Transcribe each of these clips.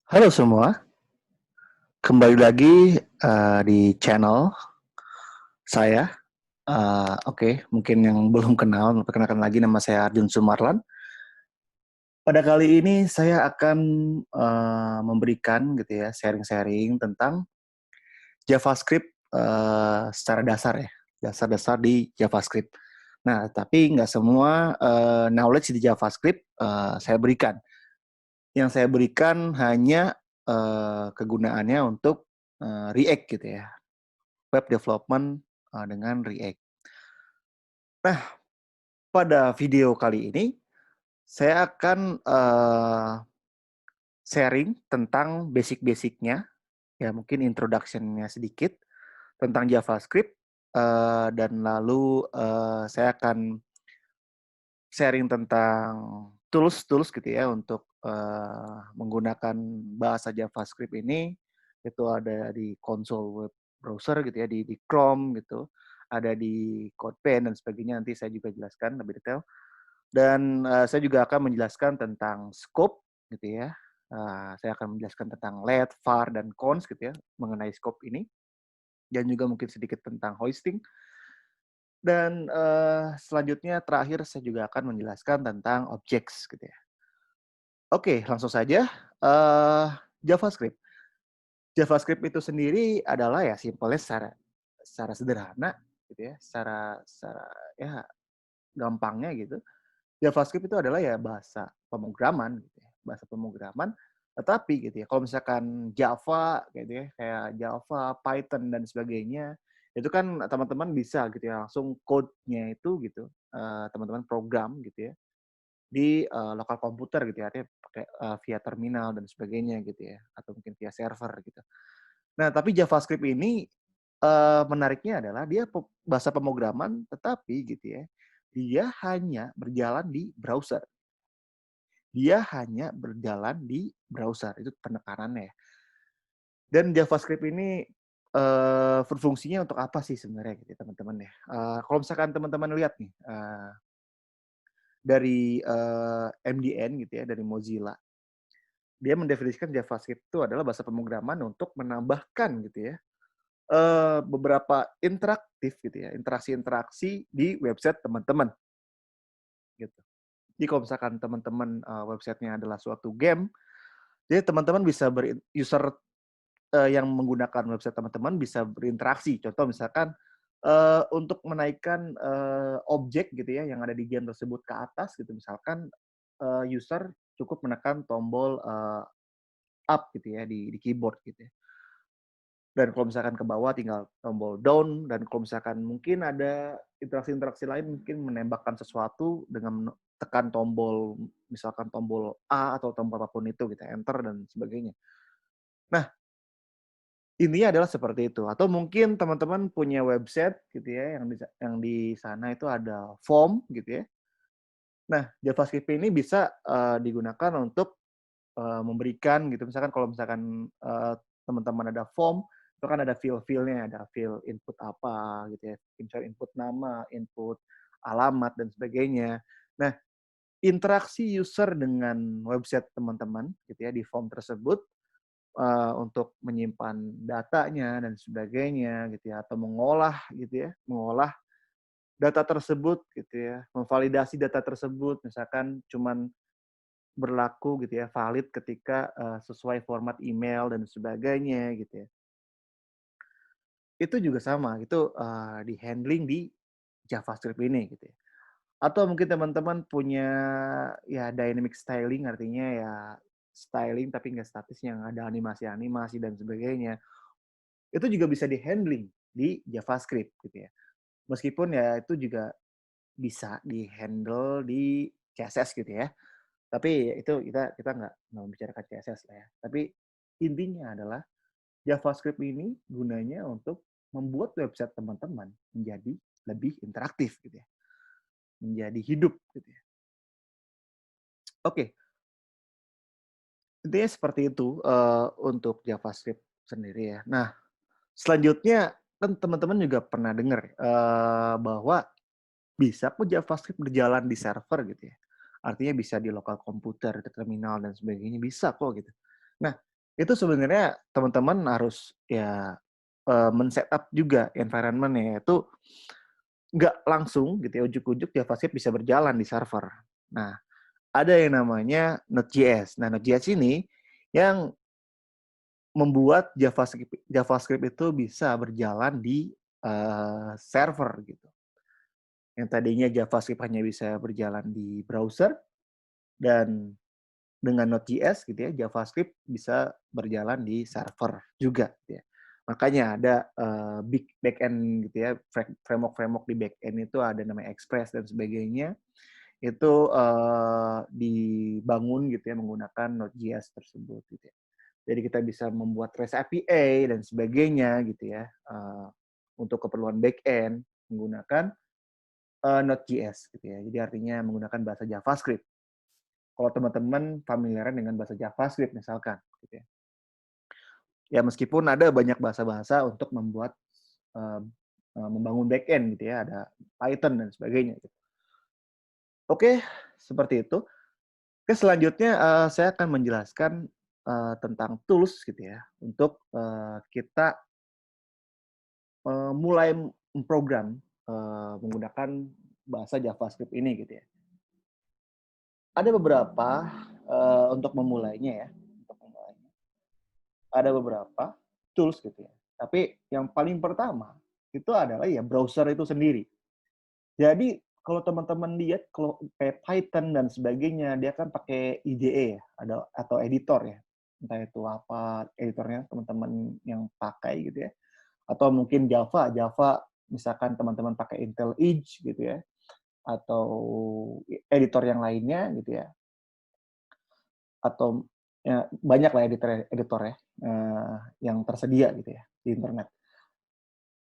Halo semua, kembali lagi di channel saya. Oke, mungkin yang belum kenal, perkenalkan lagi nama saya Arjun Sumarlan. Pada kali ini saya akan memberikan gitu ya sharing-sharing tentang JavaScript secara dasar ya, dasar-dasar di JavaScript. Nah, tapi nggak semua knowledge di JavaScript saya berikan. Yang saya berikan hanya kegunaannya untuk React gitu ya, web development dengan React. Nah, pada video kali ini saya akan sharing tentang basic-basicnya, ya mungkin introduction-nya sedikit tentang JavaScript, dan lalu saya akan sharing tentang tools-tools gitu ya untuk menggunakan bahasa JavaScript ini. Itu ada di console web browser gitu ya, di Chrome gitu, ada di CodePen dan sebagainya. Nanti saya juga jelaskan lebih detail. Dan saya juga akan menjelaskan tentang scope gitu ya. Saya akan menjelaskan tentang let, var, dan cons gitu ya mengenai scope ini. Dan juga mungkin sedikit tentang hosting. Dan selanjutnya terakhir saya juga akan menjelaskan tentang objects gitu ya. Oke, langsung saja. Uh, JavaScript. JavaScript itu sendiri adalah ya simpelnya secara sederhana gitu ya, secara ya gampangnya gitu. JavaScript itu adalah ya bahasa pemrograman gitu ya, bahasa pemrograman. Tetapi gitu ya, kalau misalkan Java gitu ya, kayak Java, Python dan sebagainya, itu kan teman-teman bisa gitu ya langsung code-nya itu gitu, teman-teman program gitu ya di lokal komputer gitu ya, artinya pakai via terminal dan sebagainya gitu ya, atau mungkin via server gitu. Nah, tapi JavaScript ini menariknya adalah dia bahasa pemrograman, tetapi gitu ya, dia hanya berjalan di browser. Dia hanya berjalan di browser, itu penekanannya ya. Dan JavaScript ini berfungsinya untuk apa sih sebenarnya gitu ya, teman-teman ya. Kalau misalkan teman-teman lihat nih dari MDN gitu ya, dari Mozilla, dia mendefinisikan JavaScript itu adalah bahasa pemrograman untuk menambahkan gitu ya beberapa interaktif gitu ya, interaksi-interaksi di website teman-teman gitu. Jadi kalau misalkan teman-teman websitenya adalah suatu game, jadi teman-teman bisa user yang menggunakan website teman-teman bisa berinteraksi. Contoh misalkan untuk menaikkan objek gitu ya yang ada di game tersebut ke atas gitu, misalkan user cukup menekan tombol up gitu ya di keyboard gitu ya. Dan kalau misalkan ke bawah tinggal tombol down, dan kalau misalkan mungkin ada interaksi-interaksi lain mungkin menembakkan sesuatu dengan tekan tombol, misalkan tombol A atau tombol apapun itu gitu, enter dan sebagainya. Nah, intinya adalah seperti itu. Atau mungkin teman-teman punya website gitu ya yang di sana itu ada form gitu ya. Nah, JavaScript ini bisa digunakan untuk memberikan gitu, misalkan kalau misalkan teman-teman ada form, itu kan ada field-fieldnya, ada field input apa gitu ya, misal input nama, input alamat dan sebagainya. Nah, interaksi user dengan website teman-teman gitu ya di form tersebut untuk menyimpan datanya dan sebagainya gitu ya, atau mengolah gitu ya, mengolah data tersebut gitu ya, memvalidasi data tersebut, misalkan cuman berlaku gitu ya, valid ketika sesuai format email dan sebagainya gitu ya. Itu juga sama, itu di-handling di JavaScript ini gitu ya. Atau mungkin teman-teman punya ya dynamic styling, artinya ya styling tapi nggak statis yang ada animasi-animasi dan sebagainya. Itu juga bisa di-handling di JavaScript gitu ya. Meskipun ya itu juga bisa di-handle di CSS gitu ya. Tapi itu kita nggak membicarakan CSS lah ya. Tapi intinya adalah JavaScript ini gunanya untuk membuat website teman-teman menjadi lebih interaktif gitu ya, menjadi hidup gitu ya. Oke, intinya seperti itu untuk JavaScript sendiri ya. Nah, selanjutnya kan teman-teman juga pernah dengar bahwa bisa kok JavaScript berjalan di server gitu ya. Artinya bisa di lokal komputer, di terminal dan sebagainya bisa kok gitu. Nah, Itu sebenarnya teman-teman harus ya men-setup juga environment-nya, yaitu nggak langsung gitu ya, ujuk-ujuk JavaScript bisa berjalan di server. Nah, ada yang namanya Node.js. Nah, Node.js ini yang membuat JavaScript itu bisa berjalan di server gitu. Yang tadinya JavaScript hanya bisa berjalan di browser, dan dengan Node.js gitu ya, JavaScript bisa berjalan di server juga gitu ya. Makanya ada big backend gitu ya, framework di backend itu ada namanya Express dan sebagainya. Itu dibangun gitu ya menggunakan Node.js tersebut gitu ya. Jadi kita bisa membuat REST API dan sebagainya gitu ya untuk keperluan backend menggunakan Node.js gitu ya. Jadi artinya menggunakan bahasa JavaScript. Kalau teman-teman familiar dengan bahasa JavaScript misalkan gitu ya. Ya meskipun ada banyak bahasa-bahasa untuk membuat membangun backend gitu ya, ada Python dan sebagainya gitu. Oke, seperti itu. Oke, selanjutnya saya akan menjelaskan tentang tools gitu ya untuk kita mulai memprogram menggunakan bahasa JavaScript ini gitu ya. Ada beberapa untuk memulainya ya, untuk memulainya. Ada beberapa tools gitu ya. Tapi yang paling pertama itu adalah ya browser itu sendiri. Jadi kalau teman-teman lihat kalau kayak Python dan sebagainya, dia kan pakai IDE ya, ada atau editor ya. Entah itu apa editornya teman-teman yang pakai gitu ya. Atau mungkin Java misalkan teman-teman pakai Intel Edge gitu ya, atau editor yang lainnya gitu ya. Atau ya, banyak lah editor ya yang tersedia gitu ya di internet.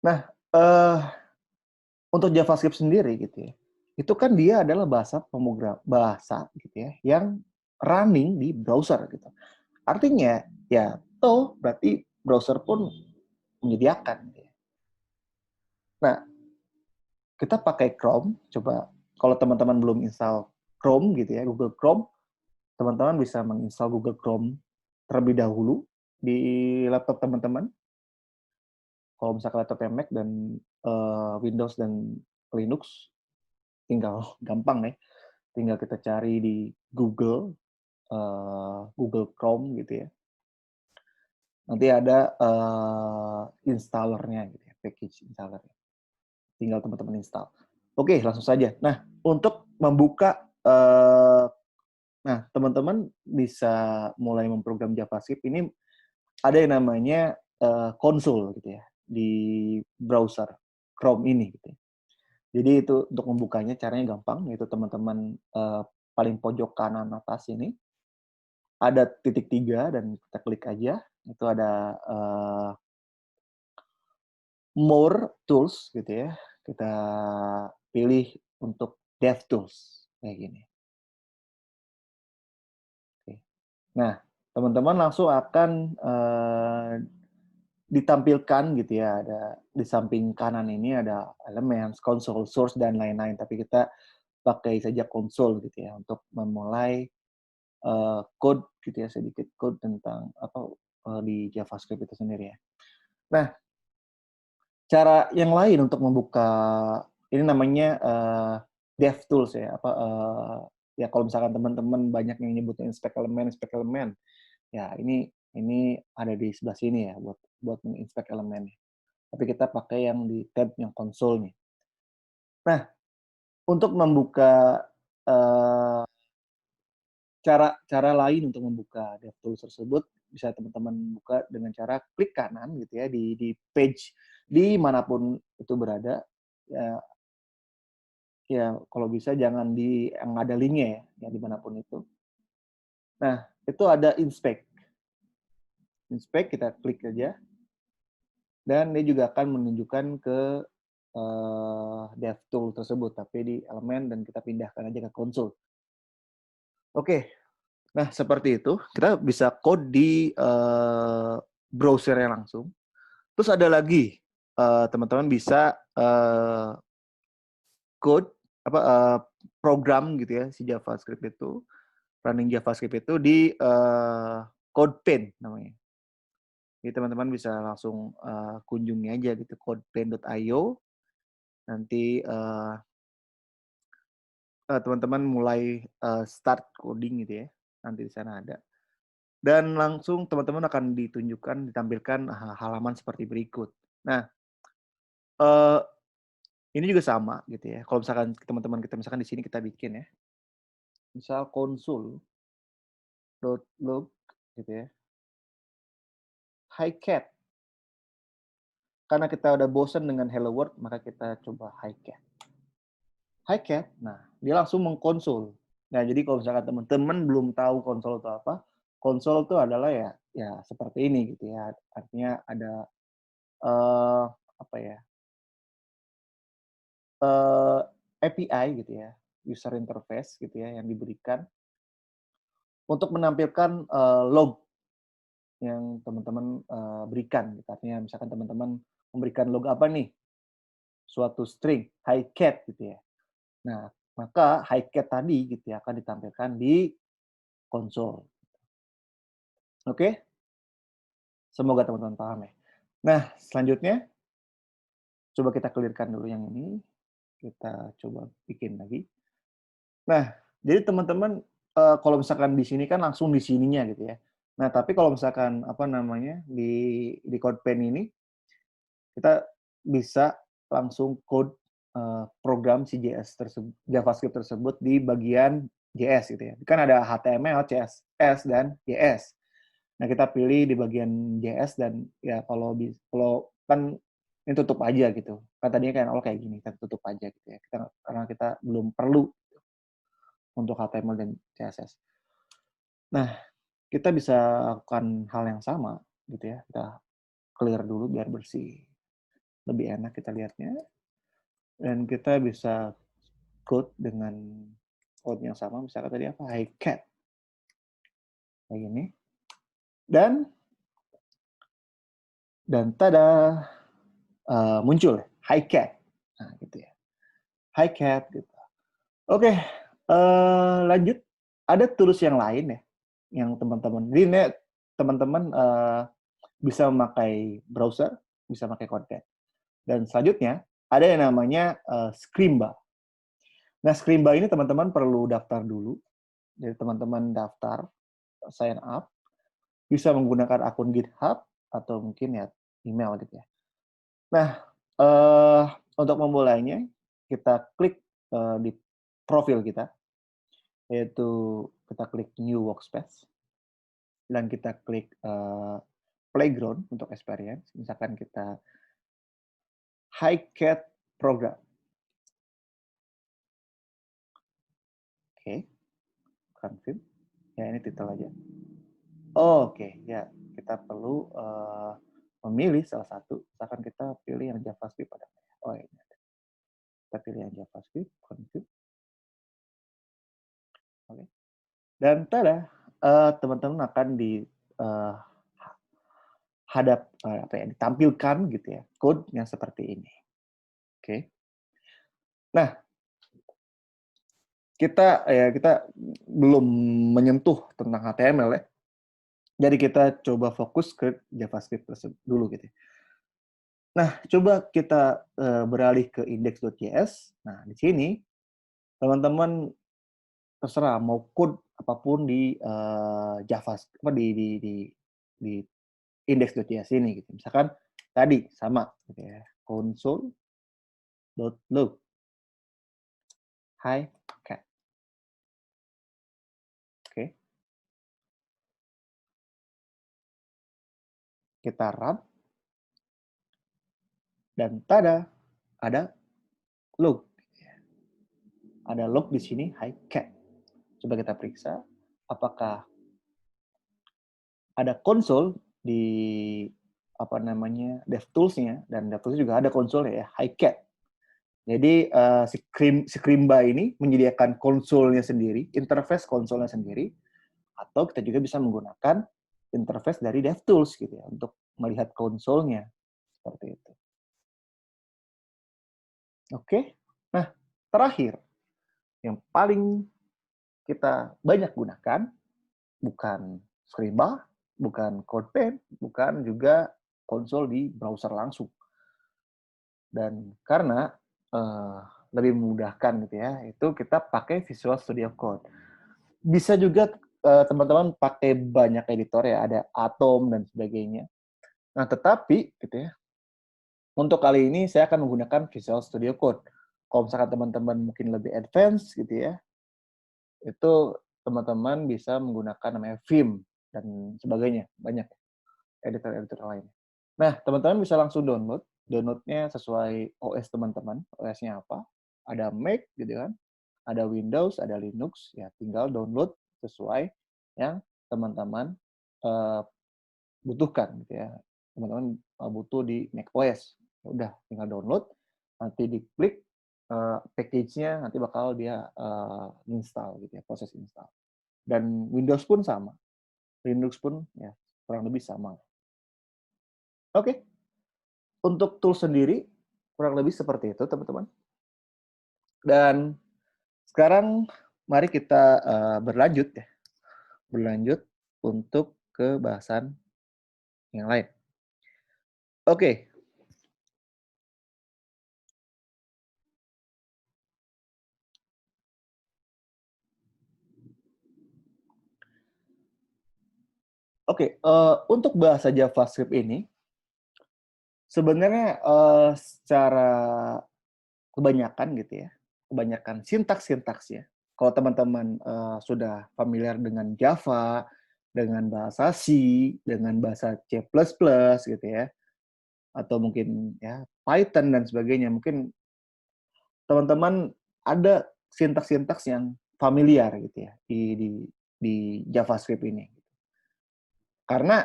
Nah, untuk JavaScript sendiri gitu ya, itu kan dia adalah bahasa gitu ya yang running di browser gitu. Artinya ya berarti browser pun menyediakan gitu ya. Nah, kita pakai Chrome, coba kalau teman-teman belum install Chrome gitu ya, Google Chrome, teman-teman bisa menginstal Google Chrome terlebih dahulu di laptop teman-teman. Kalau misalkan laptopnya Mac dan Windows dan Linux, tinggal gampang ya, tinggal kita cari di Google, Google Chrome gitu ya. Nanti ada installernya gitu ya, package installernya. Tinggal teman-teman install. Oke, langsung saja. Nah, untuk membuka, nah teman-teman bisa mulai memprogram JavaScript ini ada yang namanya konsol gitu ya di browser Chrome ini gitu ya. Jadi itu untuk membukanya caranya gampang, yaitu teman-teman paling pojok kanan atas ini ada titik 3 dan kita klik aja. Itu ada more tools gitu ya. Kita pilih untuk DevTools kayak gini. Oke. Nah, teman-teman langsung akan ditampilkan gitu ya, ada di samping kanan ini ada Elements, Console, Source dan lain-lain. Tapi kita pakai saja konsol gitu ya untuk memulai code gitu ya, sedikit code tentang apa di JavaScript itu sendiri ya. Nah, cara yang lain untuk membuka ini namanya DevTools ya, apa ya kalau misalkan teman-teman banyak yang nyebutnya inspect elemen, ya ini ada di sebelah sini ya buat buat menginspect elemen. Tapi kita pakai yang di tab yang konsol nih. Nah, untuk membuka uh, cara cara lain untuk membuka DevTools tersebut bisa teman-teman buka dengan cara klik kanan gitu ya di page di manapun itu berada ya. Ya kalau bisa jangan di yang ada linknya ya dimanapun itu. Nah itu ada inspect kita klik aja dan dia juga akan menunjukkan ke DevTool tersebut tapi di elemen dan kita pindahkan aja ke konsol. Oke, nah seperti itu kita bisa code di browsernya langsung. Terus ada lagi teman-teman bisa code apa program gitu ya si JavaScript itu running JavaScript itu di CodePen namanya. Jadi teman-teman bisa langsung kunjungi aja gitu codeplane.io. Nanti teman-teman mulai start coding gitu ya. Nanti di sana ada. Dan langsung teman-teman akan ditampilkan halaman seperti berikut. Nah, eh, ini juga sama gitu ya. Kalau misalkan teman-teman kita misalkan di sini kita bikin ya, misal console.log gitu ya, hicat. Karena kita udah bosan dengan hello world, maka kita coba hicat. Hicat, nah dia langsung mengkonsol. Nah jadi kalau misalkan teman-teman belum tahu konsol itu apa, konsol itu adalah ya seperti ini gitu ya. Artinya ada eh, apa ya? API gitu ya, user interface gitu ya yang diberikan untuk menampilkan log yang teman-teman berikan. Gitu. Artinya misalkan teman-teman memberikan log apa nih, suatu string hicat gitu ya. Nah maka hicat tadi gitu ya akan ditampilkan di konsol. Oke, semoga teman-teman paham ya. Nah selanjutnya coba kita clearkan dulu yang ini, kita coba bikin lagi. Nah, jadi teman-teman kalau misalkan di sini kan langsung di sininya gitu ya. Nah, tapi kalau misalkan apa namanya di CodePen ini kita bisa langsung code program si JavaScript tersebut di bagian JS gitu ya. Kan ada HTML, CSS dan JS. Nah, kita pilih di bagian JS dan ya kalau kan ini tutup aja gitu. Kan tadinya kan kayak gini, kita tutup aja gitu ya. Karena kita belum perlu untuk HTML dan CSS. Nah, kita bisa lakukan hal yang sama gitu ya. Kita clear dulu biar bersih. Lebih enak kita lihatnya. Dan kita bisa code dengan code yang sama. Misalkan tadi apa? Hicat. Kayak gini. Dan tada, muncul hicat. Nah, gitu ya. Hicat gitu. Oke, lanjut. Ada tools yang lain ya, yang teman-teman. Jadi ini teman-teman bisa memakai browser, bisa pakai CodePen. Dan selanjutnya ada yang namanya Scrimba. Nah, Scrimba ini teman-teman perlu daftar dulu. Jadi teman-teman daftar, sign up, bisa menggunakan akun GitHub atau mungkin ya email gitu ya. Nah, untuk memulainya kita klik di profil kita, yaitu kita klik New Workspace dan kita klik Playground untuk experience. Misalkan kita Hicat Program. Oke, confirm. Ya ini titel aja. Oke, ya kita perlu memilih salah satu. Misalkan kita pilih yang JavaScript pada. Oh ini. Kita pilih yang JavaScript, confirm. Oke. Dan tada, teman-teman akan ditampilkan gitu ya, code yang seperti ini. Oke. Nah, kita belum menyentuh tentang HTML ya. Jadi kita coba fokus ke JavaScript dulu gitu. Nah, coba kita beralih ke index.js. Nah, di sini teman-teman terserah mau code apapun di JavaScript di index.js ini gitu. Misalkan tadi sama gitu ya. Console.log hi cat. Oke. Kita run dan tada ada log. Ada log di sini hi cat. Coba kita periksa apakah ada konsol di apa namanya DevTools-nya, dan DevTools juga ada konsol ya hicat. Jadi si Scrimba ini menyediakan konsolnya sendiri, interface konsolnya sendiri, atau kita juga bisa menggunakan interface dari DevTools gitu ya untuk melihat konsolnya seperti itu. Oke. Nah, terakhir yang paling kita banyak gunakan bukan Scrimba, bukan CodePen, bukan juga konsol di browser langsung. Dan karena lebih memudahkan gitu ya, itu kita pakai Visual Studio Code. Bisa juga teman-teman pakai banyak editor ya, ada Atom dan sebagainya. Nah, tetapi gitu ya, untuk kali ini saya akan menggunakan Visual Studio Code. Kalau misalkan teman-teman mungkin lebih advance gitu ya, itu teman-teman bisa menggunakan namanya Vim dan sebagainya, banyak editor-editor lain. Nah, teman-teman bisa langsung download. Downloadnya sesuai OS teman-teman. OS-nya apa? Ada Mac gitu kan, ada Windows, ada Linux. Ya, tinggal download sesuai yang teman-teman uh, butuhkan gitu ya. Teman-teman butuh di Mac OS. Ya udah, tinggal download. Nanti diklik package-nya, nanti bakal dia install gitu ya, proses install. Dan Windows pun sama. Linux pun ya kurang lebih sama. Oke. Untuk tool sendiri kurang lebih seperti itu, teman-teman. Dan sekarang mari kita berlanjut ya. Berlanjut untuk ke bahasan yang lain. Oke. Oke, untuk bahasa JavaScript ini sebenarnya secara kebanyakan gitu ya, kebanyakan sintaks-sintaksnya. Kalau teman-teman sudah familiar dengan Java, dengan bahasa C, dengan bahasa C++ gitu ya, atau mungkin ya Python dan sebagainya, mungkin teman-teman ada sintaks-sintaks yang familiar gitu ya di JavaScript ini. Karena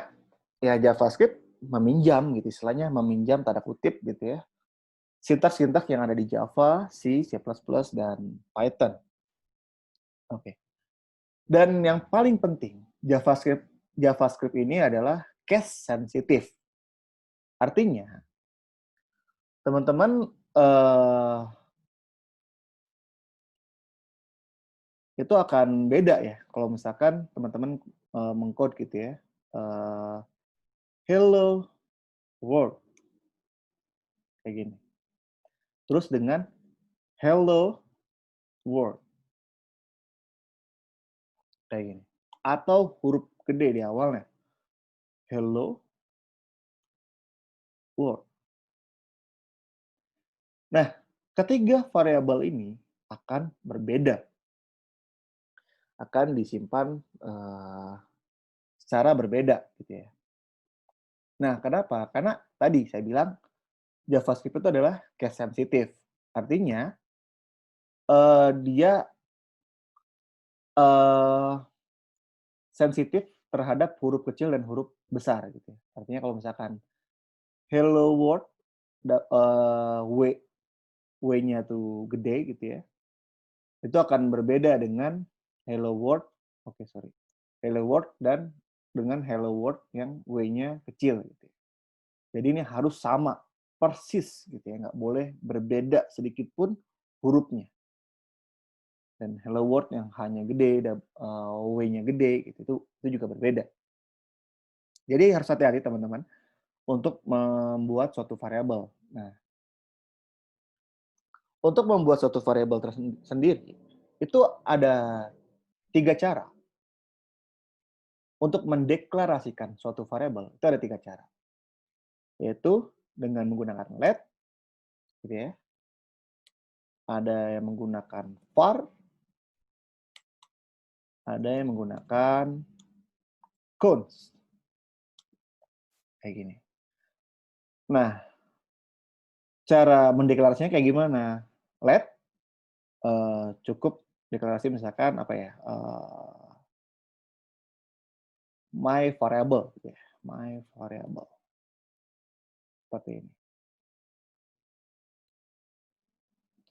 ya JavaScript meminjam gitu, istilahnya meminjam tanda kutip gitu ya, sintaks-sintaks yang ada di Java, C, C++, dan Python. Oke. Dan yang paling penting, JavaScript ini adalah case sensitive. Artinya, teman-teman itu akan beda ya kalau misalkan teman-teman mengcode gitu ya. Hello world kayak gini. Terus dengan hello world kayak gini. Atau huruf gede di awalnya. Hello world. Nah, ketiga variabel ini akan berbeda. Akan disimpan secara berbeda gitu ya. Nah, kenapa? Karena tadi saya bilang JavaScript itu adalah case sensitive. Artinya dia sensitif terhadap huruf kecil dan huruf besar gitu. Artinya kalau misalkan hello world W-nya tuh gede gitu ya. Itu akan berbeda dengan hello world, sorry. Hello world dan dengan hello world yang W-nya kecil gitu. Jadi ini harus sama, persis gitu ya, nggak boleh berbeda sedikit pun hurufnya. Dan hello world yang hanya gede dan W-nya gede gitu, itu juga berbeda. Jadi harus hati-hati teman-teman untuk membuat suatu variabel. Nah, untuk membuat suatu variabel tersendiri itu ada 3 cara. Untuk mendeklarasikan suatu variabel itu ada 3 cara. Yaitu dengan menggunakan let, gitu ya. Ada yang menggunakan var, ada yang menggunakan const. Kayak gini. Nah, cara mendeklarasinya kayak gimana? Let cukup deklarasi misalkan apa ya? My variable gitu ya. My variable. Seperti ini.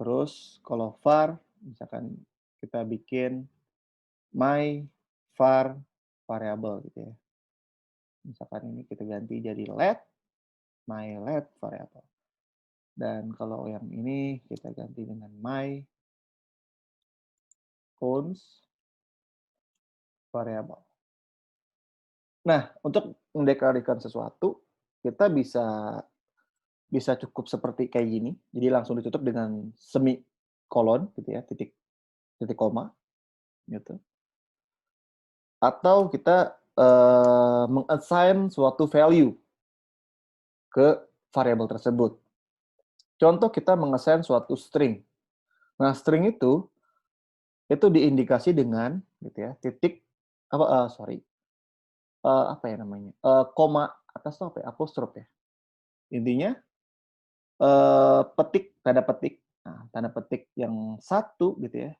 Terus kalau var misalkan kita bikin my var variable gitu ya. Misalkan ini kita ganti jadi let, my let variable. Dan kalau yang ini kita ganti dengan my const variable. Nah, untuk mendeklarasikan sesuatu, kita bisa bisa cukup seperti kayak gini, jadi langsung ditutup dengan semikolon gitu ya, titik titik koma gitu. Atau kita, meng-assign suatu value ke variabel tersebut. Contoh kita meng-assign suatu string. Nah, string itu diindikasi dengan gitu ya, titik apa, sorry, apa ya namanya, koma atas tuh apa ya, apostrof ya. Intinya, petik, tanda petik. Nah, tanda petik yang satu gitu ya,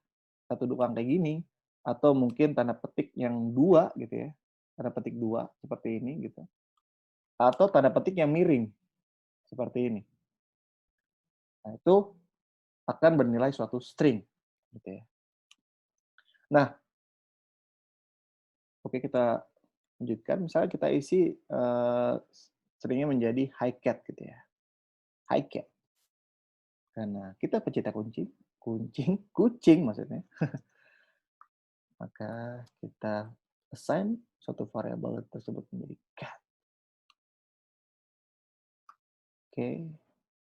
satu doang kayak gini, atau mungkin tanda petik yang 2 gitu ya, tanda petik 2 seperti ini gitu, atau tanda petik yang miring seperti ini. Nah, itu akan bernilai suatu string gitu ya. Nah, oke kita lanjutkan, misalnya kita isi, string-nya menjadi hicat gitu ya, hicat. Karena kita pecinta kucing maksudnya, maka kita assign suatu variabel tersebut menjadi cat. Oke.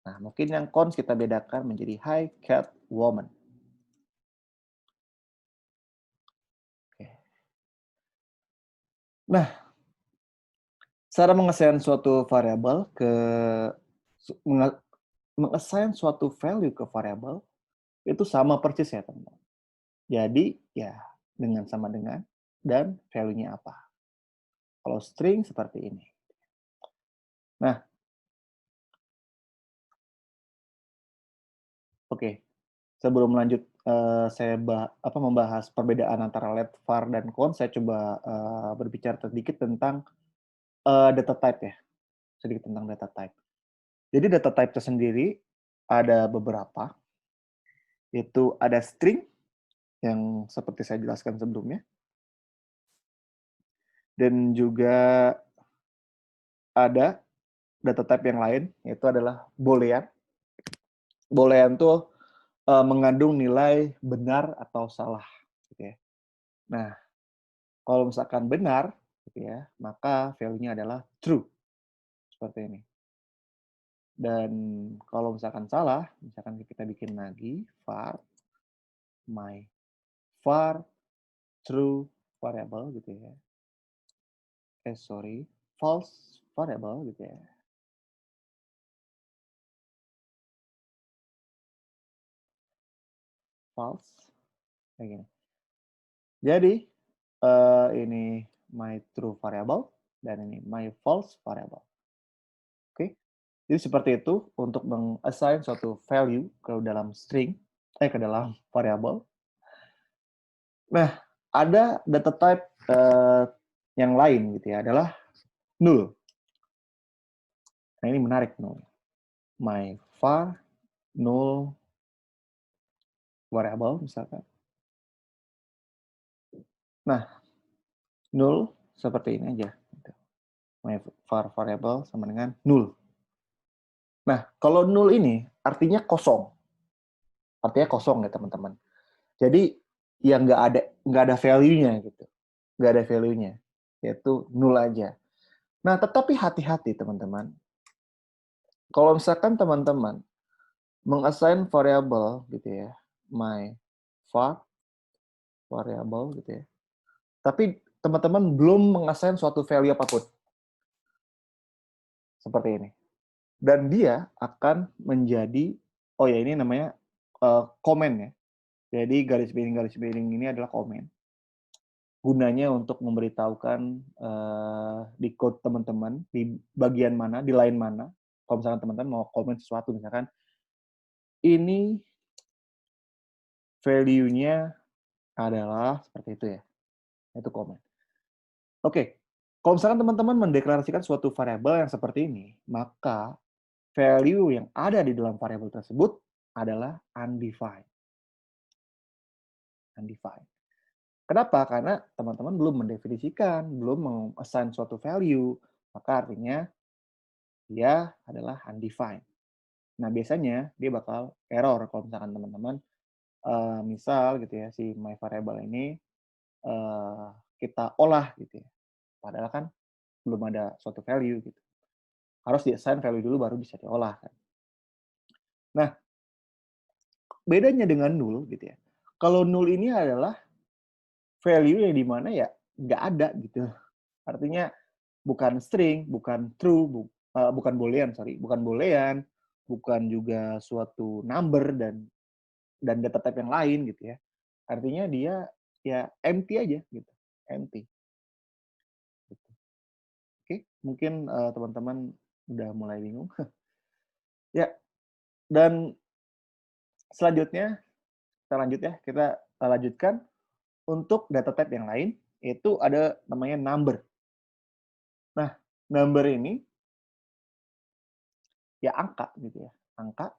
Nah, mungkin yang cons kita bedakan menjadi hi cat woman. Oke. Nah, cara mengassign suatu variabel ke su menga meng-assign suatu value ke variabel itu sama persis ya, teman-teman. Jadi, ya dengan sama dengan dan value-nya apa. Kalau string seperti ini. Nah, oke. Sebelum lanjut, saya membahas perbedaan antara let, var, dan const, saya coba, berbicara sedikit tentang, data type ya, sedikit tentang data type. Jadi data type tersendiri ada beberapa, yaitu ada string yang seperti saya jelaskan sebelumnya, dan juga ada data type yang lain, yaitu adalah boolean. Boolean tuh, mengandung nilai benar atau salah, gitu ya. Nah, kalau misalkan benar, gitu ya, maka value-nya adalah true, seperti ini. Dan kalau misalkan salah, misalkan kita bikin lagi var my var true variable gitu ya. Sorry, false variable gitu ya. False kayak gini. Jadi ini my true variable dan ini my false variable. Oke. Jadi seperti itu untuk meng-assign suatu value ke dalam string, ke dalam variable. Nah, ada data type yang lain gitu ya, adalah null. Nah, ini menarik null. My var null variable misalkan. Nah, null seperti ini aja. Gitu. My var variable sama dengan null. Nah, kalau null ini artinya kosong. Artinya kosong ya teman-teman. Jadi ya nggak ada value-nya gitu. Nggak ada value-nya. Yaitu null aja. Nah, tetapi hati-hati teman-teman. Kalau misalkan teman-teman meng-assign variable gitu ya, my var variable gitu ya. Tapi teman-teman belum meng-assign suatu value apapun. Seperti ini. Dan dia akan menjadi, oh ya ini namanya komen ya. Jadi garis miring ini adalah komen. Gunanya untuk memberitahukan di code teman-teman, di bagian mana, di line mana. Kalau misalkan teman-teman mau komen sesuatu, misalkan ini value-nya adalah seperti itu ya. Itu komen. Oke, kalau misalkan teman-teman mendeklarasikan suatu variabel yang seperti ini, maka value yang ada di dalam variabel tersebut adalah undefined. Undefined. Kenapa? Karena teman-teman belum mendefinisikan, belum meng-assign suatu value, maka artinya dia adalah undefined. Nah, biasanya dia bakal error kalau misalkan teman-teman misal gitu ya, si my variable ini kita olah gitu ya. Padahal kan belum ada suatu value gitu. Harus di-assign value dulu baru bisa diolah kan. Nah, bedanya dengan null gitu ya. Kalau null ini adalah value yang di mana ya nggak ada gitu. Artinya bukan string, bukan true, bukan boolean, sorry, bukan boolean, bukan juga suatu number dan data type yang lain gitu ya. Artinya dia ya empty aja gitu, empty. Gitu. Oke, mungkin teman-teman udah mulai bingung. Ya, dan selanjutnya kita lanjut ya, kita lanjutkan untuk data type yang lain, yaitu ada namanya number. Nah, number ini ya angka gitu ya, angka.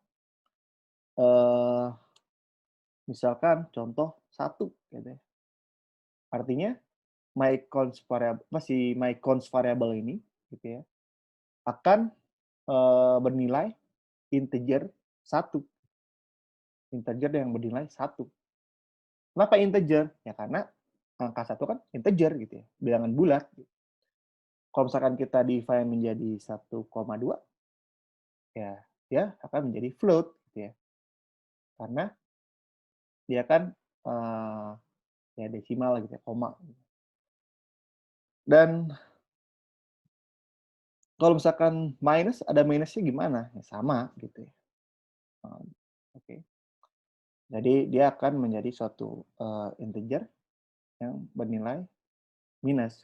Misalkan contoh 1 gitu ya. Artinya my const variable ini gitu ya akan bernilai integer 1. Integer yang bernilai 1. Kenapa integer? Ya karena angka 1 kan integer gitu ya, bilangan bulat. Kalau misalkan kita define menjadi 1,2 ya dia akan menjadi float gitu ya. Karena dia kan ya desimal gitu ya, koma. Dan kalau misalkan minus, ada minusnya gimana? Ya sama gitu ya. Oke. Jadi dia akan menjadi suatu integer yang bernilai minus.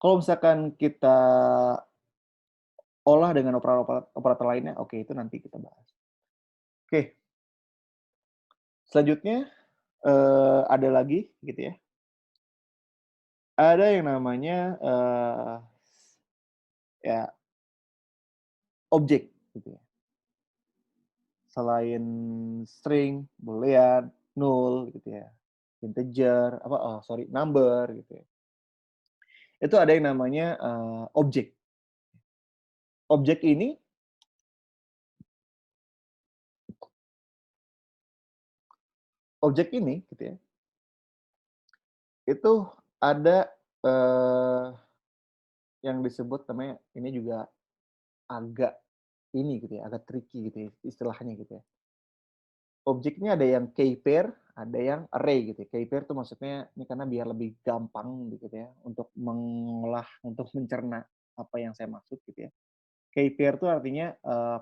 Kalau misalkan kita olah dengan operator lainnya, oke itu nanti kita bahas. Oke, selanjutnya ada lagi gitu ya. Ada yang namanya ya objek gitu ya. Selain string, boolean, null gitu ya, integer, number gitu ya. Itu ada yang namanya objek. Objek ini gitu ya, itu ada yang disebut namanya ini juga agak ini gitu ya, agak tricky gitu ya istilahnya gitu ya. Objeknya ada yang k-pair, ada yang array gitu ya. K-pair itu maksudnya ini karena biar lebih gampang gitu ya untuk mengolah, untuk mencerna apa yang saya maksud gitu ya. K-pair itu artinya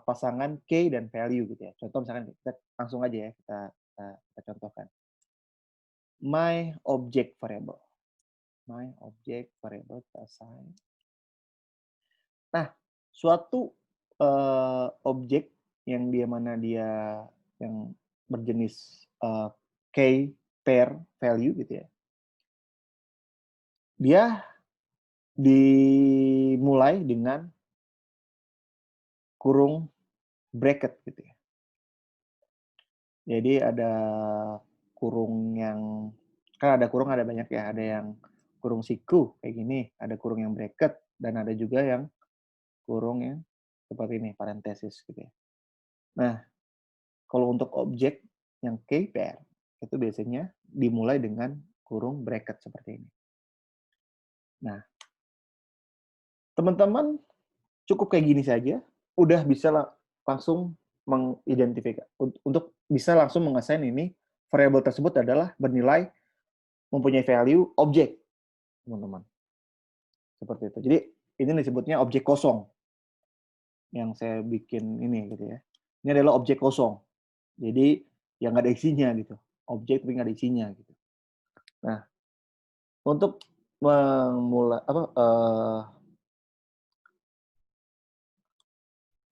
pasangan k dan value gitu ya. Contoh misalkan kita langsung aja ya kita contohkan. My object variable. My object variable assign. Nah, suatu objek yang dia yang berjenis k pair value gitu ya, dia dimulai dengan kurung bracket gitu ya. Jadi ada kurung yang kan ada kurung ada banyak ya, ada yang kurung siku kayak gini, ada kurung yang bracket dan ada juga yang kurung yang seperti ini, parenthesis gitu ya. Nah, kalau untuk objek yang k-pair, itu biasanya dimulai dengan kurung bracket seperti ini. Nah, teman-teman cukup kayak gini saja, udah bisa langsung mengidentifikasi, untuk bisa langsung mengassign ini, variabel tersebut adalah bernilai mempunyai value objek, teman-teman. Seperti itu. Jadi, ini disebutnya objek kosong. Yang saya bikin ini gitu ya. Ini adalah objek kosong. Jadi yang nggak ada isinya gitu. Objek tapi nggak ada isinya gitu. Nah, untuk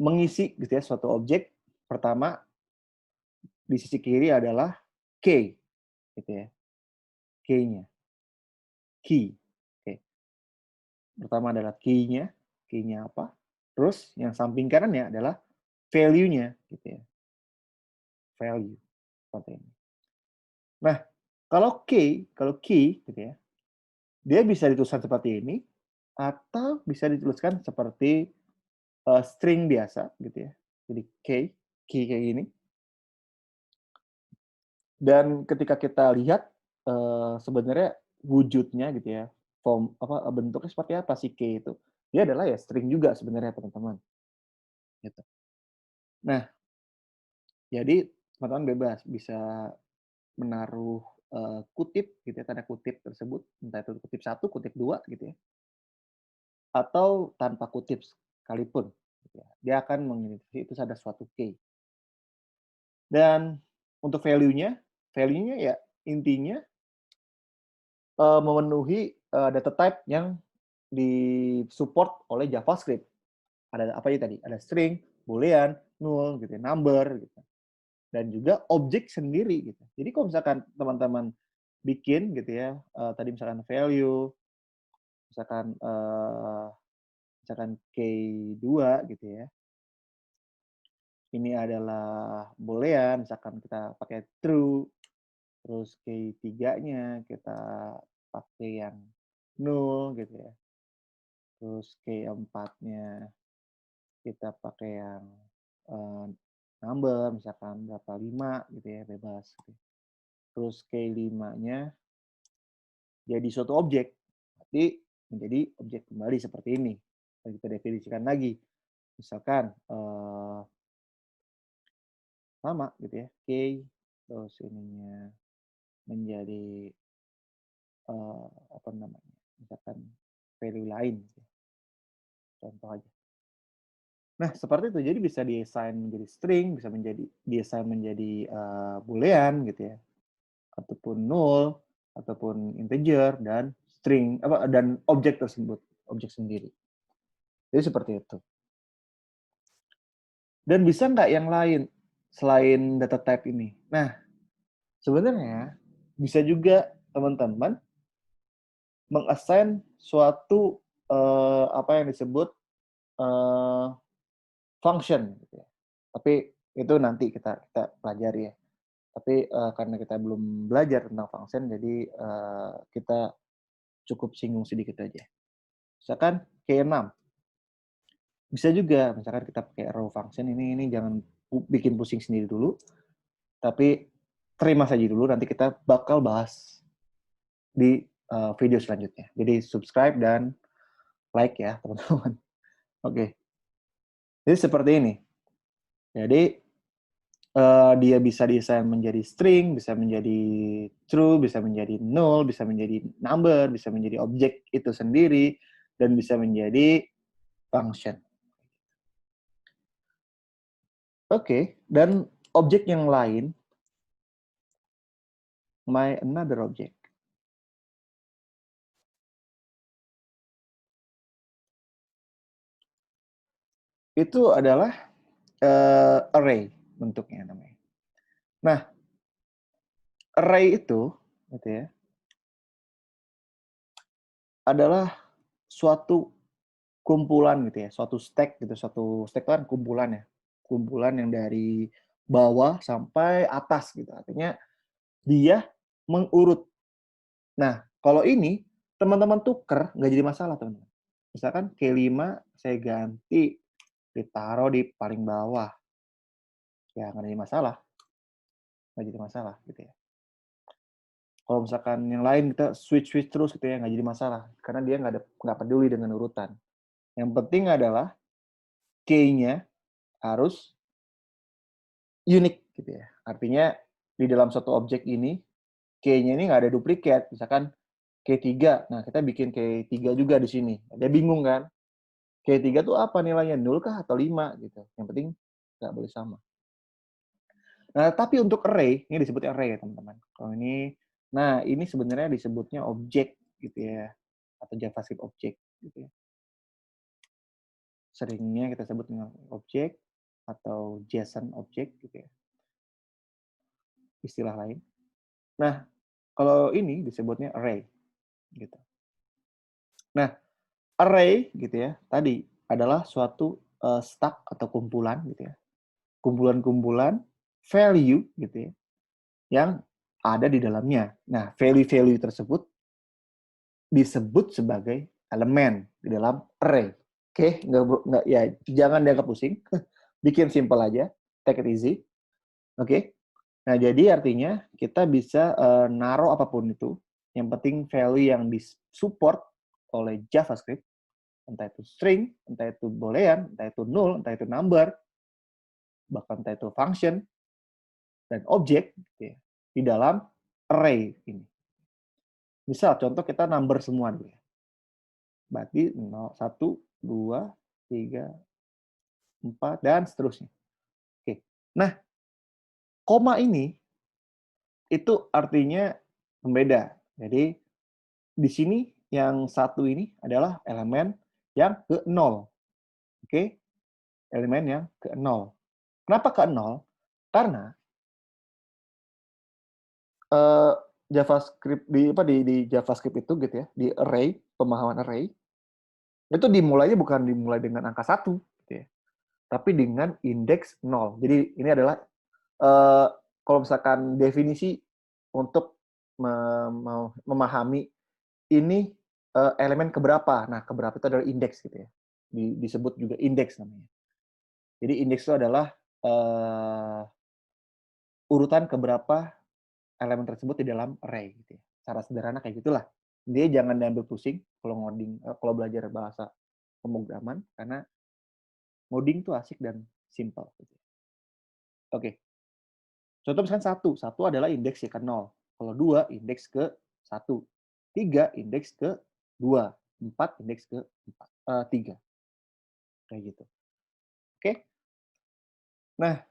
mengisi gitu ya suatu objek, pertama di sisi kiri adalah key gitu ya. Key-nya. Key. Oke. Pertama adalah key-nya. Key-nya apa? Terus yang samping kanannya adalah value-nya gitu ya. Value seperti ini. Nah, kalau key gitu ya, dia bisa dituliskan seperti ini atau bisa dituliskan seperti string biasa gitu ya. Jadi key kayak gini. Dan ketika kita lihat sebenarnya wujudnya gitu ya, bentuknya seperti apa si key itu. Dia adalah ya string juga sebenarnya teman-teman, gitu. Nah, jadi teman-teman bebas bisa menaruh, kutip gitu ya, tanda kutip tersebut, entah itu kutip satu, kutip 2 gitu ya, atau tanpa kutip sekalipun gitu ya. Dia akan mengidentifikasi itu ada suatu key. Dan untuk value-nya ya intinya, memenuhi, data type yang di-support oleh JavaScript. Ada apa aja tadi? Ada string, boolean, null gitu ya, number gitu. Dan juga objek sendiri gitu. Jadi kalau misalkan teman-teman bikin gitu ya, tadi misalkan value, misalkan, misalkan K2 gitu ya, ini adalah boolean, misalkan kita pakai true, terus K3-nya kita pakai yang null gitu ya, terus K4-nya kita pakai yang, number, misalkan berapa, 5 gitu ya, bebas gitu. Terus K5-nya jadi suatu objek, berarti menjadi objek kembali seperti ini. Dan kita definisikan lagi, misalkan, sama gitu ya, K, terus ininya menjadi, apa namanya, misalkan value lain gitu ya, contoh aja. Nah, seperti itu. Jadi bisa di-assign menjadi string, bisa di-assign menjadi, boolean gitu ya, ataupun null, ataupun integer, dan string dan objek tersebut, objek sendiri. Jadi seperti itu. Dan bisa nggak yang lain selain data type ini? Nah, sebenarnya bisa juga teman-teman meng-assign suatu, apa yang disebut, eee, function gitu ya. Tapi itu nanti kita kita pelajari ya. Tapi, karena kita belum belajar tentang function, jadi, kita cukup singgung sedikit aja. Misalkan K6, bisa juga misalkan kita pakai raw function, ini jangan bikin pusing sendiri dulu, tapi terima saja dulu, nanti kita bakal bahas di, video selanjutnya. Jadi subscribe dan like ya, teman-teman. Oke, jadi seperti ini. Jadi, dia bisa di-assign menjadi string, bisa menjadi true, bisa menjadi null, bisa menjadi number, bisa menjadi objek itu sendiri, dan bisa menjadi function. Oke, dan objek yang lain, my another object. Itu adalah, array bentuknya namanya. Nah, array itu gitu ya, adalah suatu kumpulan gitu ya, suatu stack gitu, suatu stack kan kumpulan ya. Kumpulan yang dari bawah sampai atas gitu. Artinya dia mengurut. Nah, kalau ini teman-teman tuker nggak jadi masalah, teman-teman. Misalkan K5 saya ganti ditaruh di paling bawah, ya nggak jadi masalah, nggak jadi masalah gitu ya. Kalau misalkan yang lain kita switch terus gitu ya, nggak jadi masalah, karena dia nggak peduli dengan urutan. Yang penting adalah K-nya harus unik gitu ya. Artinya di dalam suatu objek ini, K-nya ini nggak ada duplikat. Misalkan K3, nah kita bikin K3 juga di sini. Dia bingung kan? K3 tuh apa nilainya? 0 kah atau 5 gitu. Yang penting nggak boleh sama. Nah, tapi untuk array, ini disebutnya array ya teman-teman. Kalau ini, nah ini sebenarnya disebutnya objek gitu ya. Atau JavaScript objek gitu ya. Seringnya kita sebut dengan objek atau JSON objek gitu ya. Istilah lain. Nah, kalau ini disebutnya array gitu. Nah, array gitu ya, tadi adalah suatu stack atau kumpulan gitu ya. Kumpulan-kumpulan value gitu ya, yang ada di dalamnya. Nah, value-value tersebut disebut sebagai elemen di dalam array. Oke, nggak ya jangan dianggap pusing. Bikin simple aja, take it easy. Oke. Nah, jadi artinya kita bisa naruh apapun itu, yang penting value yang disupport oleh JavaScript, entah itu string, entah itu boolean, entah itu null, entah itu number, bahkan entah itu function, dan objek gitu ya, di dalam array ini. Misal contoh kita number semua dulu ya. Berarti 0, 1, 2, 3, 4, dan seterusnya. Oke. Nah, koma ini itu artinya pembeda. Jadi di sini yang satu ini adalah elemen yang ke 0. Oke? Elemen yang ke 0. Kenapa ke 0? Karena eh, JavaScript di JavaScript itu gitu ya, di array, pemahaman array, itu dimulainya bukan dimulai dengan angka 1 gitu ya, tapi dengan indeks 0. Jadi ini adalah kalau misalkan definisi untuk memahami ini elemen keberapa. Nah, keberapa itu adalah indeks gitu ya. Disebut juga indeks namanya. Jadi indeks itu adalah urutan keberapa elemen tersebut di dalam array gitu ya. Cara sederhana kayak gitulah. Dia jangan diambil pusing kalau ngoding, kalau belajar bahasa pemrograman, karena ngoding tuh asik dan simple. Gitu. Oke. Contoh misalkan 1 adalah indeks ya ke 0. Kalau 2 indeks ke 1. 3 indeks ke 2. 4 indeks ke 3. Kayak gitu. Oke. Nah,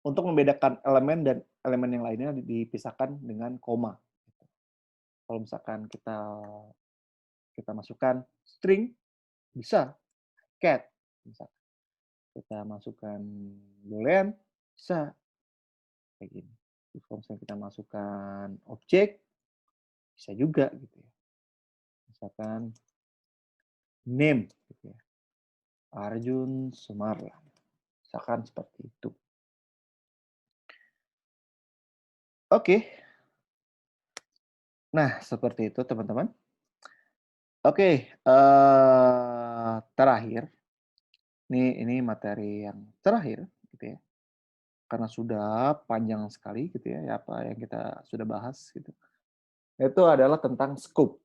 untuk membedakan elemen dan elemen yang lainnya dipisahkan dengan koma. Kalau misalkan kita masukkan string, bisa cat. Misalkan kita masukkan boolean, bisa kayak gini. Kalau misalkan kita masukkan objek, bisa juga gitu ya. Misalkan name gitu ya. Arjun Sumarlan. Misalkan seperti itu. Oke. Nah, seperti itu teman-teman. Oke, terakhir. Ini materi yang terakhir gitu ya. Karena sudah panjang sekali gitu ya apa yang kita sudah bahas gitu. Itu adalah tentang scope.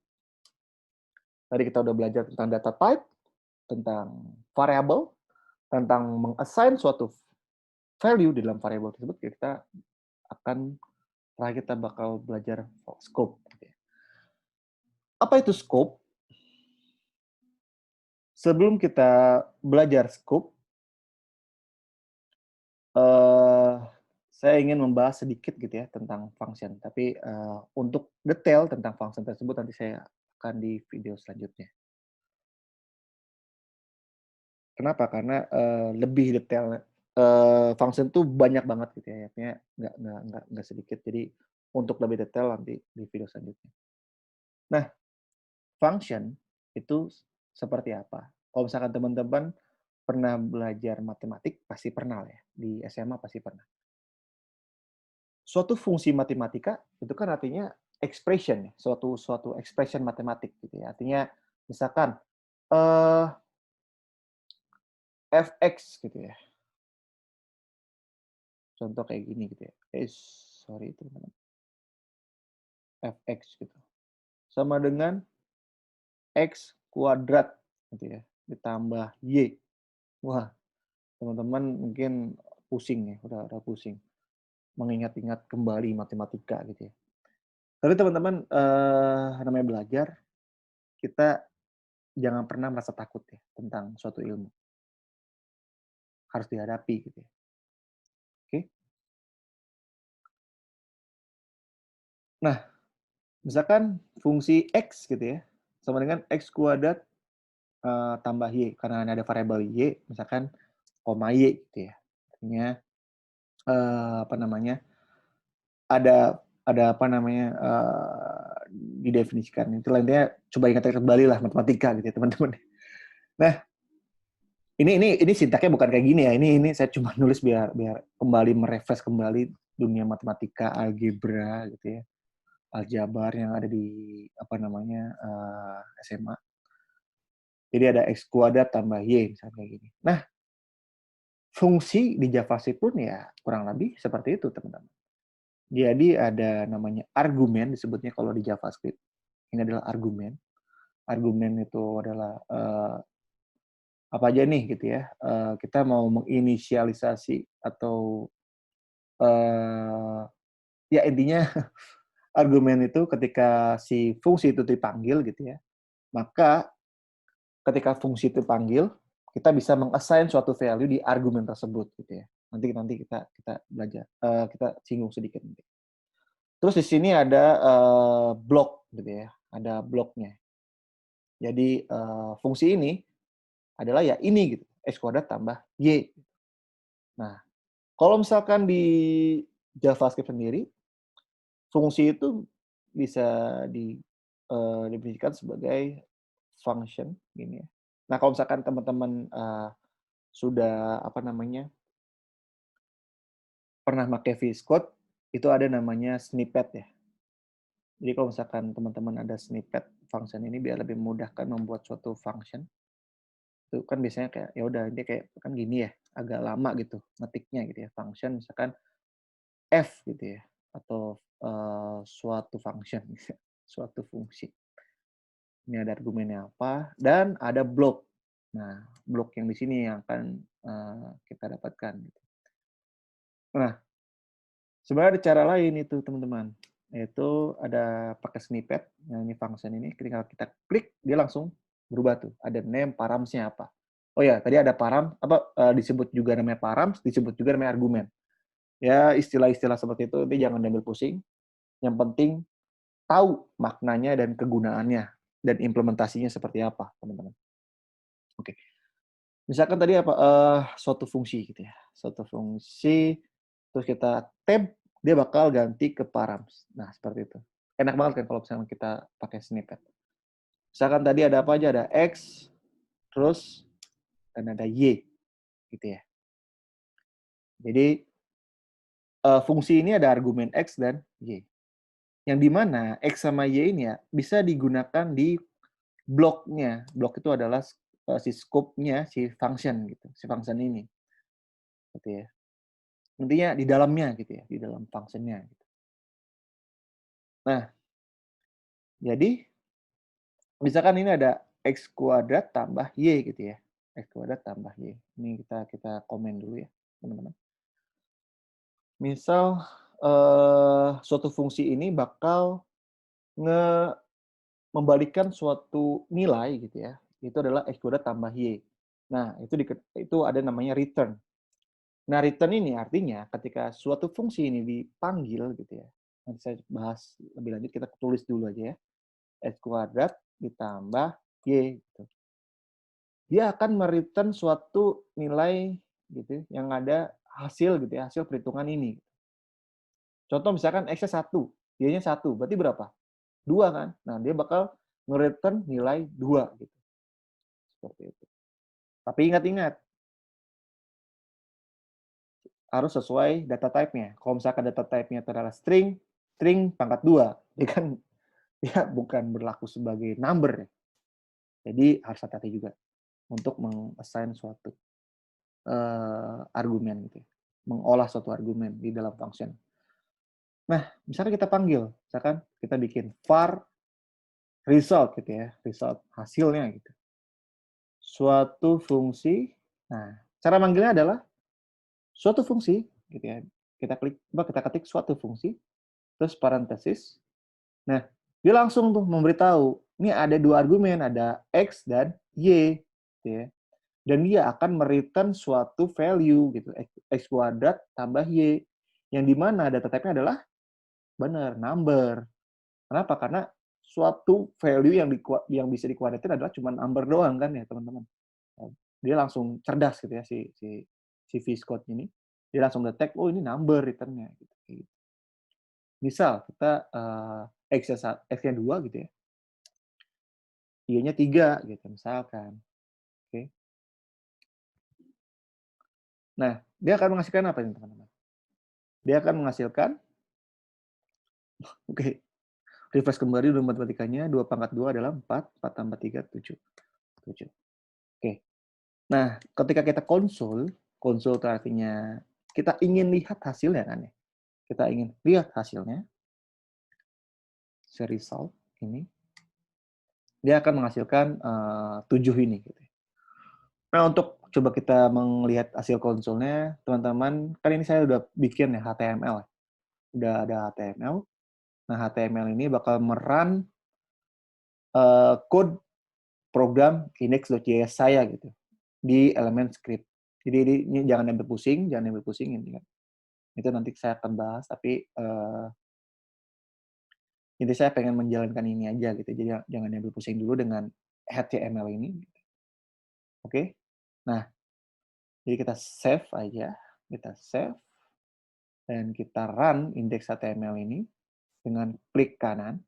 Tadi kita udah belajar tentang data type, tentang variable, tentang meng-assign suatu value di dalam variable tersebut. Kita akan terakhir kita bakal belajar scope. Gitu ya. Apa itu scope? Sebelum kita belajar scope, saya ingin membahas sedikit gitu ya tentang function. Tapi untuk detail tentang function tersebut nanti saya akan di video selanjutnya. Kenapa? Karena lebih detail function tuh banyak banget gitu ya. Artinya nggak sedikit. Jadi untuk lebih detail nanti di video selanjutnya. Nah, function itu seperti apa? Kalau misalkan teman-teman pernah belajar matematik, pasti pernah ya. Di SMA pasti pernah. Suatu fungsi matematika itu kan artinya expression ya, suatu expression matematik gitu ya. Artinya misalkan fx gitu ya. Contoh kayak gini gitu ya. Sorry teman-teman. Fx gitu. Sama dengan x kuadrat gitu ya, ditambah y. Wah, teman-teman mungkin pusing ya, udah pusing mengingat-ingat kembali matematika gitu ya. Tapi teman-teman namanya belajar, kita jangan pernah merasa takut ya tentang suatu ilmu. Harus dihadapi gitu ya. Oke. Nah, misalkan fungsi x gitu ya, sama dengan x kuadrat tambah y. Karena ada variabel y, misalkan koma y gitu ya. Artinya apa namanya? Ada apa namanya? Didefinisikan. Itu lainnya coba ingat kembali lah matematika gitu ya, teman-teman. Nah, ini sintaknya bukan kayak gini ya. Ini saya cuma nulis biar kembali merefresh kembali dunia matematika, algebra gitu ya. Aljabar yang ada di apa namanya SMA. Jadi ada x kuadrat tambah y misalnya kayak gini. Nah, fungsi di JavaScript pun ya kurang lebih seperti itu teman-teman. Jadi ada namanya argumen disebutnya kalau di JavaScript. Ini adalah argumen. argumen itu adalah apa aja nih gitu ya. Kita mau menginisialisasi atau eh, ya intinya argumen itu ketika si fungsi itu dipanggil gitu ya, maka ketika fungsi itu dipanggil, kita bisa mengassign suatu value di argumen tersebut gitu ya. Nanti nanti kita belajar, kita singgung sedikit nanti. Terus di sini ada blok gitu ya, ada bloknya. Jadi fungsi ini adalah ya ini gitu, x kuadrat tambah y. Nah, kalau misalkan di JavaScript sendiri, fungsi itu bisa definisikan sebagai function gini ya. Nah, kalau misalkan teman-teman sudah apa namanya pernah pakai VS Code, itu ada namanya snippet ya. Jadi kalau misalkan teman-teman ada snippet function ini biar lebih memudahkan membuat suatu function, itu kan biasanya kayak ya udah dia kayak kan gini ya, agak lama gitu ngetiknya gitu ya. Function misalkan f gitu ya atau suatu function suatu fungsi. Ini ada argumennya apa dan ada blok. Nah, blok yang di sini yang akan kita dapatkan gitu. Nah, sebenarnya ada cara lain itu, teman-teman. Yaitu ada pakai snippet, yang ini function ini, ketika kita klik, dia langsung berubah tuh. Ada name, params-nya apa. Oh ya, tadi ada param, disebut juga namanya params, disebut juga namanya argumen. Ya, istilah-istilah seperti itu, nanti jangan diambil pusing. Yang penting, tahu maknanya dan kegunaannya, dan implementasinya seperti apa, teman-teman. Oke. Misalkan tadi apa, suatu fungsi gitu ya, suatu fungsi, terus kita tab, dia bakal ganti ke params. Nah, seperti itu. Enak banget kan kalau misalnya kita pakai snippet. Misalkan tadi ada apa aja, ada X, terus dan ada Y, gitu ya. Jadi, fungsi ini ada argumen X dan Y. Yang di mana X sama Y ini ya, bisa digunakan di bloknya. Blok itu adalah si scope-nya, si function gitu, si function ini. Gitu ya. Intinya di dalamnya gitu ya, di dalam function-nya. Gitu. Nah, jadi misalkan ini ada x kuadrat tambah y gitu ya. X kuadrat tambah y. Ini kita komen dulu ya, teman-teman. Misal suatu fungsi ini bakal membalikan suatu nilai gitu ya. Itu adalah x kuadrat tambah y. Nah, itu ada namanya return. Nah, return ini artinya ketika suatu fungsi ini dipanggil gitu ya. Nanti saya bahas lebih lanjut, kita tulis dulu aja ya. X kuadrat ditambah Y. Gitu. Dia akan mereturn suatu nilai gitu yang ada hasil gitu ya, hasil perhitungan ini. Contoh misalkan X-nya 1, Y-nya 1, berarti berapa? 2 kan? Nah, dia bakal mereturn nilai 2 gitu. Seperti itu. Tapi ingat-ingat, harus sesuai data type-nya. Kalau misalkan data type-nya adalah string, string pangkat 2, dia kan dia bukan berlaku sebagai number ya. Jadi harus hati-hati juga untuk meng-assign suatu argumen gitu ya. Mengolah suatu argumen di dalam function. Nah, misalkan kita panggil, misalkan kita bikin var result gitu ya, result hasilnya gitu. Suatu fungsi, nah cara manggilnya adalah suatu fungsi gitu ya. Kita ketik suatu fungsi, terus parenthesis. Nah, dia langsung tuh memberitahu, ini ada dua argumen, ada x dan y gitu ya. Dan dia akan mereturn suatu value gitu, x kuadrat tambah y, yang dimana data type-nya adalah benar number. Kenapa? Karena suatu value yang bisa dikuadratin adalah cuma number doang kan ya teman-teman. Dia langsung cerdas gitu ya si VS Code ini. Dia langsung detect, oh ini number returnnya gitu. Misal kita x-nya 2 gitu ya, y-nya 3 gitu misalkan. Oke. Nah, dia akan menghasilkan apa nih teman-teman? Dia akan menghasilkan, oke, refresh kembali dulu matematikanya, 2 pangkat 2 adalah 4, 4 tambah 3, 7. 7. Oke. Nah, ketika kita konsul itu artinya kita ingin lihat hasilnya kan ya. Kita ingin lihat hasilnya, result ini. dia akan menghasilkan 7 ini. Gitu. Nah, untuk coba kita melihat hasil konsolnya, teman-teman, kan ini saya udah bikin ya HTML. Udah ada HTML. Nah, HTML ini bakal merun code program index.js saya gitu di elemen script. Jadi ini jangan ambil pusing ini kan. Itu nanti saya akan bahas, tapi intinya saya pengen menjalankan ini aja gitu. Jadi jangan ambil pusing dulu dengan HTML ini. Oke. Nah, jadi kita save aja, kita save dan kita run index HTML ini dengan klik kanan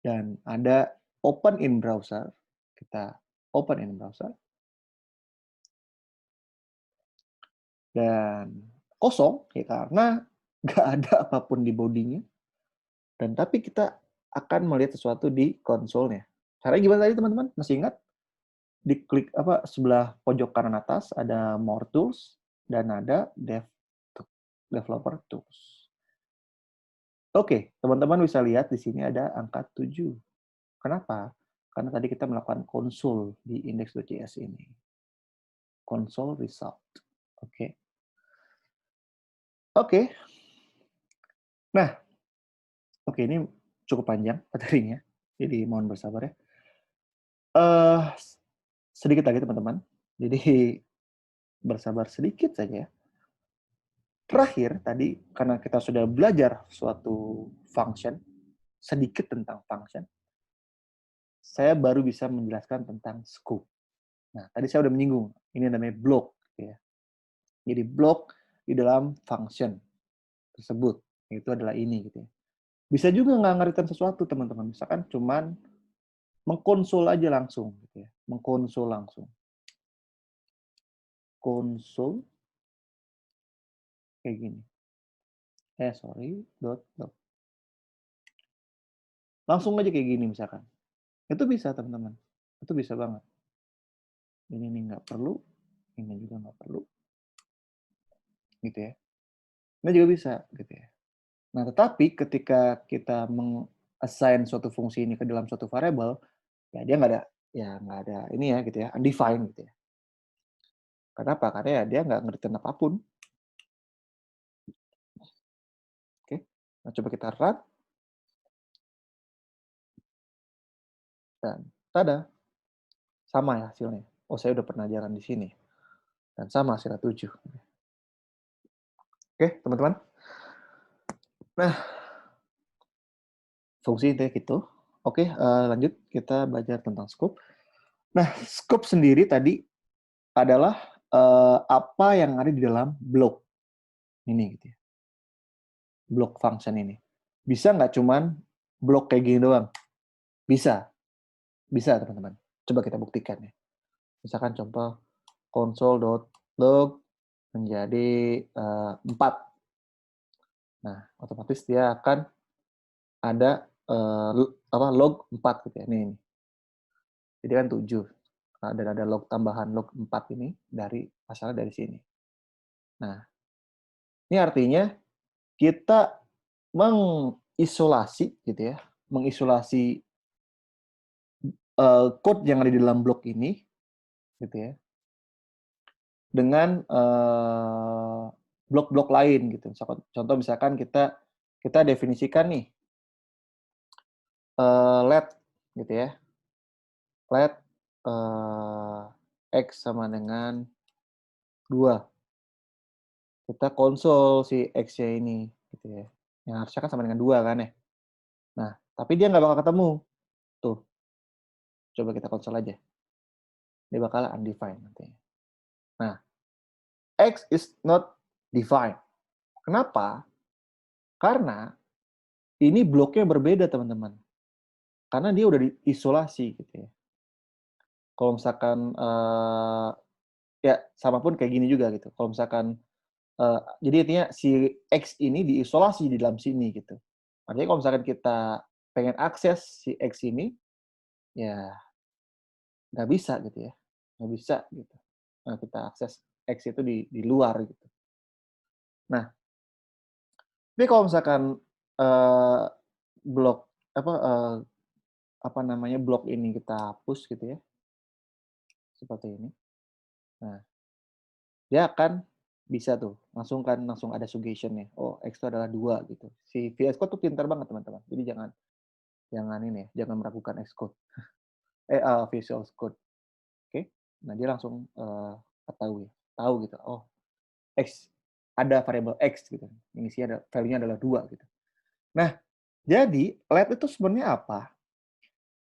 dan ada open in browser. Kita open in browser dan kosong ya karena nggak ada apapun di bodinya. Dan tapi kita akan melihat sesuatu di konsolnya. Caranya gimana tadi teman-teman? Masih ingat? Diklik sebelah pojok kanan atas ada More Tools dan ada Developer Tools. Oke, teman-teman bisa lihat di sini ada angka 7. Kenapa? Karena tadi kita melakukan konsul di index.js ini. Console result. Oke. Oke. Nah, oke ini cukup panjang materinya. Jadi mohon bersabar ya. Sedikit lagi teman-teman. Jadi bersabar sedikit saja. Terakhir tadi karena kita sudah belajar suatu function, sedikit tentang function, saya baru bisa menjelaskan tentang scope. Nah, tadi saya sudah menyinggung, ini namanya block. Ya. Jadi block di dalam function tersebut, itu adalah ini. Gitu ya. Bisa juga nggak ngerikan sesuatu, teman-teman. Misalkan cuman mengkonsul aja langsung. Gitu ya. Mengkonsul langsung. Konsul kayak gini. Dot. Langsung aja kayak gini misalkan. Itu bisa, teman-teman. Itu bisa banget. Ini nggak perlu, ini juga nggak perlu. Gitu ya. Ini juga bisa, gitu ya. Nah, tetapi ketika kita meng-assign suatu fungsi ini ke dalam suatu variable, ya dia nggak ada ini ya, gitu ya, undefined gitu ya. Kenapa? Karena ya dia nggak ngerti apapun. Oke. Nah, coba kita run. Dan tada, sama ya hasilnya. Oh, saya udah pernah jalan di sini. Dan sama hasilnya 7. Oke, teman-teman. Nah, fungsi intinya gitu. Oke, lanjut kita belajar tentang scope. Nah, scope sendiri tadi adalah apa yang ada di dalam blok ini gitu ya. Blok function ini. Bisa nggak cuman blok kayak gini doang? Bisa. Bisa, teman-teman. Coba kita buktikan ya. Misalkan contoh console.log menjadi 4. Nah, otomatis dia akan ada log 4 gitu ya. Ini. Jadi kan 7. Dan ada log tambahan log 4 ini asalnya dari sini. Nah, ini artinya kita mengisolasi gitu ya, mengisolasi code yang ada di dalam blok ini gitu ya, dengan blok-blok lain gitu. Contoh misalkan kita definisikan nih let gitu ya, let x sama dengan 2. Kita konsol si x-nya ini gitu ya. Yang harusnya kan sama dengan 2 kan ya. Nah, tapi dia nggak bakal ketemu. Tuh, coba kita konsol aja. Dia bakal undefined nantinya. Nah, X is not defined. Kenapa? Karena ini bloknya berbeda, teman-teman. Karena dia udah diisolasi gitu ya. Kalau misalkan ya sama pun kayak gini juga gitu. Kalau misalkan jadi intinya si X ini diisolasi di dalam sini gitu. Artinya kalau misalkan kita pengen akses si X ini, ya nggak bisa gitu ya. Nggak bisa gitu. Nah, kita akses X itu di luar gitu. Nah, tapi kalau misalkan blok apa namanya, blok ini kita hapus gitu ya, seperti ini. Nah, dia akan bisa tuh, langsung ada suggestion-nya. Oh, X itu adalah 2 gitu. Si VS Code tuh pintar banget teman-teman. Jadi jangan jangan ini ya, jangan meragukan Xcode. Visual Code. Oke. Nah, dia langsung, ketahui, tahu gitu, oh X, ada variabel X gitu. Isinya value-nya adalah 2 gitu. Nah, jadi let itu sebenarnya apa?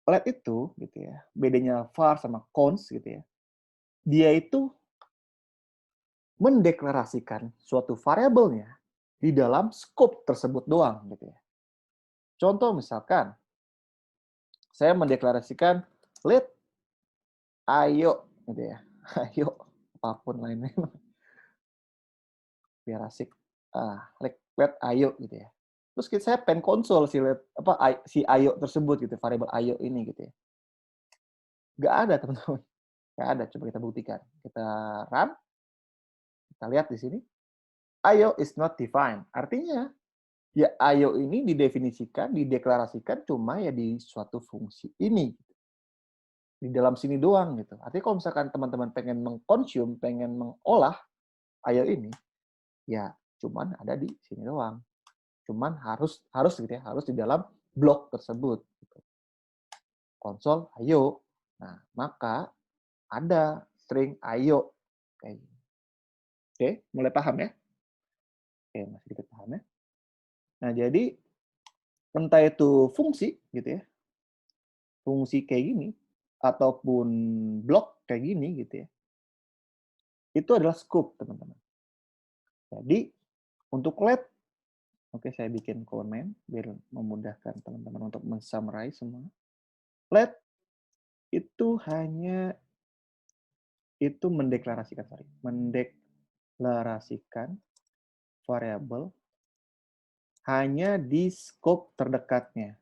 Let itu gitu ya, bedanya var sama const gitu ya, dia itu mendeklarasikan suatu variabelnya di dalam scope tersebut doang gitu ya. Contoh misalkan, saya mendeklarasikan let ayo gitu ya. Ayo, apapun lainnya biar asik. Let ayo gitu ya. Terus saya pengen konsol si ayo tersebut gitu, variabel ayo ini gitu ya. Nggak ada teman-teman, nggak ada. Coba kita buktikan. Kita run, kita lihat di sini. Ayo is not defined. Artinya, ya ayo ini didefinisikan, dideklarasikan cuma ya di suatu fungsi ini. Di dalam sini doang gitu. Artinya kalau misalkan teman-teman pengen mengkonsum, pengen mengolah ayo ini, ya cuman ada di sini doang. Cuman harus harus gitu ya, harus di dalam blok tersebut. Gitu. Konsol ayo. Nah, maka ada string ayo. Kayak gini. Oke, mulai paham ya? Oke, masih sedikit paham ya? Nah, jadi entah itu fungsi gitu ya, fungsi kayak gini, ataupun blok kayak gini gitu ya, itu adalah scope, teman-teman. Jadi, untuk let, oke saya bikin comment biar memudahkan teman-teman untuk men-summarize semua. Let itu hanya mendeklarasikan variabel hanya di scope terdekatnya.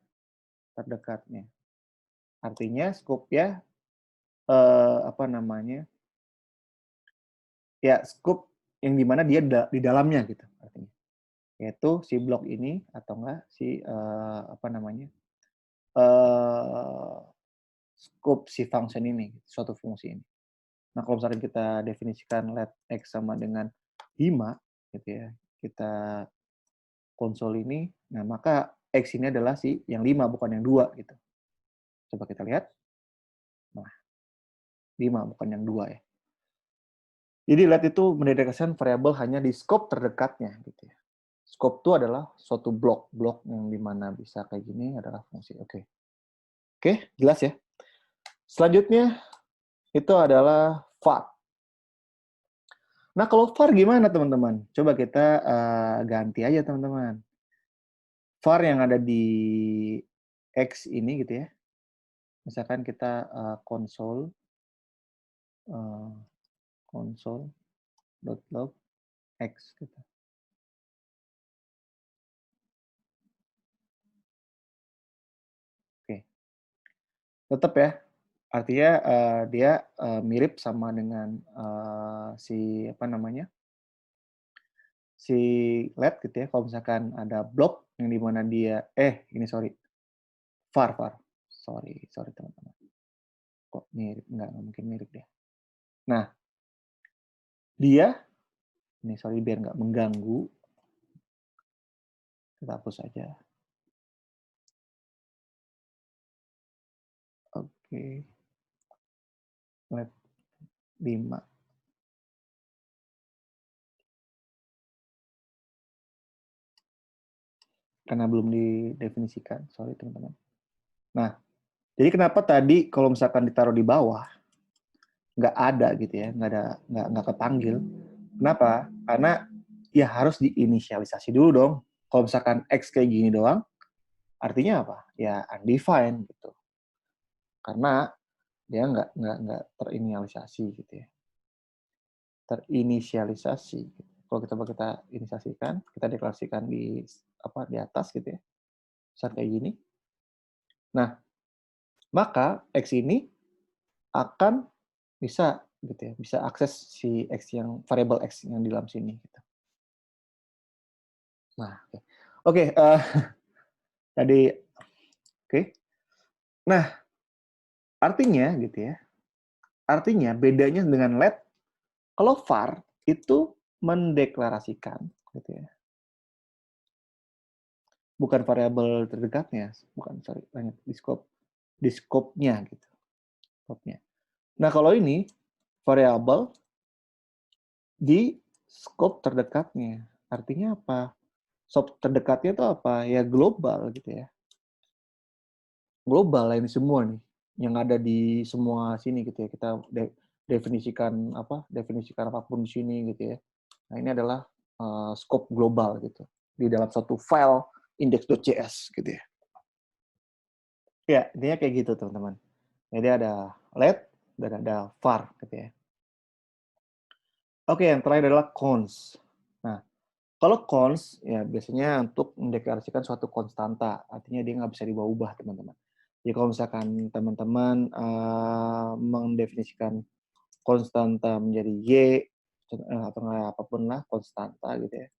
Artinya scope ya apa namanya? Ya scope yang dimana dia di dalamnya gitu artinya. Yaitu si blok ini atau enggak si apa namanya? eh scope si function ini, suatu fungsi ini. Nah, kalau misalkan kita definisikan let x sama dengan 5 gitu ya, kita konsol ini, nah maka x ini adalah si yang 5 bukan yang 2 gitu. Coba kita lihat. Nah, 5 bukan yang 2 ya. Jadi let itu mendedikasikan variabel hanya di scope terdekatnya gitu ya. Scope itu adalah suatu blok yang dimana bisa kayak gini adalah fungsi. Oke, jelas ya. Selanjutnya itu adalah var. Nah, kalau var gimana teman-teman? Coba kita ganti aja teman-teman. Var yang ada di X ini gitu ya. Misalkan kita console console.log X gitu. Oke. Tetap ya. Artinya dia mirip sama dengan si apa namanya? Si LED gitu ya. Kalau misalkan ada blok yang di mana dia ini sorry. var. Sorry teman-teman. Kok mirip? Nggak mungkin mirip deh. Nah, dia ini sorry biar nggak mengganggu. Kita hapus aja. Oke. LED 5. Karena belum didefinisikan. Sorry teman-teman. Nah, jadi kenapa tadi kalau misalkan ditaruh di bawah nggak ada gitu ya, nggak kepanggil. Kenapa? Karena ya harus diinisialisasi dulu dong. Kalau misalkan X kayak gini doang, artinya apa? Ya undefined gitu. Karena dia nggak terinisialisasi gitu ya. Terinisialisasi. Gitu. Kalau kita inisiasikan, kita deklarasikan di atas gitu ya. Saat kayak gini. Nah, maka X ini akan bisa gitu ya, bisa akses si X yang variabel X yang di dalam sini gitu. Nah, oke. Tadi oke. Nah, artinya gitu ya. Artinya bedanya dengan let, kalau var itu mendeklarasikan gitu ya. Bukan variabel terdekatnya, bukan sorry, banyak di scope-nya gitu. Scope-nya. Nah, kalau ini variabel di scope terdekatnya. Artinya apa? Scope terdekatnya itu apa? Ya global gitu ya. Global ini semua nih yang ada di semua sini gitu ya. Kita definisikan apa? Definisikan apapun di sini gitu ya. Nah, ini adalah scope global gitu di dalam satu file index.js gitu ya. Ya, intinya kayak gitu teman-teman. Jadi ada let dan ada var gitu ya. Oke, yang terakhir adalah cons. Nah, kalau cons ya biasanya untuk mendeklarasikan suatu konstanta, artinya dia nggak bisa diubah-ubah teman-teman. Jadi kalau misalkan teman-teman mendefinisikan konstanta menjadi y atau apapun lah konstanta gitu ya,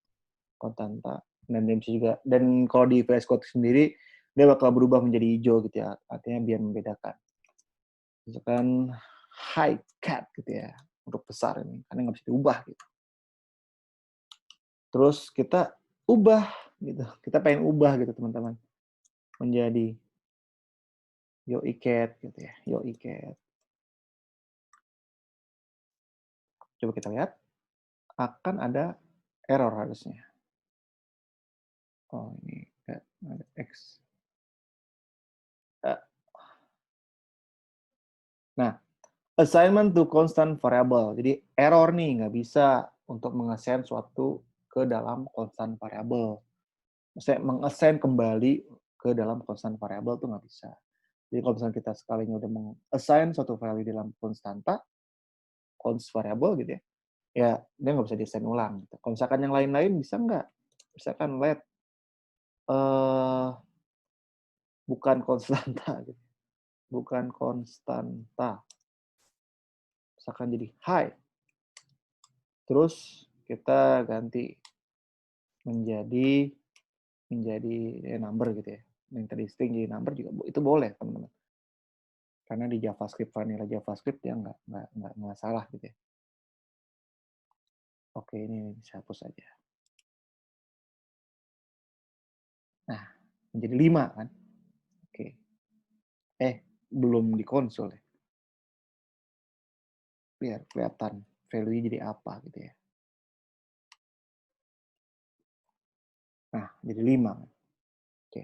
konstanta. Dan dia bisa juga, dan kalau di VS Code sendiri dia bakal berubah menjadi hijau gitu ya, artinya biar membedakan. Misalkan high cat gitu ya, untuk besar ini karena nggak bisa diubah gitu. Terus kita ubah gitu, kita pengen ubah gitu teman-teman menjadi yoi cat gitu ya, yoi cat. Coba kita lihat, akan ada error harusnya. Oh ini ada X. Nah, assignment to constant variable. Jadi error nih, nggak bisa untuk mengassign suatu ke dalam constant variable. Maksudnya mengassign kembali ke dalam constant variable tuh nggak bisa. Jadi kalau misalnya kita sekalinya udah mengassign suatu value dalam konstanta, const variable gitu ya, ya dia nggak bisa di-assign ulang. Gitu. Kalau misalkan yang lain-lain bisa nggak? Misalkan let bukan konstanta, gitu. Bukan konstanta. Misalkan jadi high. Terus kita ganti menjadi number gitu ya. Yang tadi string jadi number juga itu boleh teman-teman. Karena di JavaScript vanilla JavaScript dia nggak salah gitu ya. Oke ini bisa hapus aja. Nah menjadi 5 kan. Oke. Belum di konsol ya. Biar kelihatan value jadi apa gitu ya. Nah jadi 5. Oke.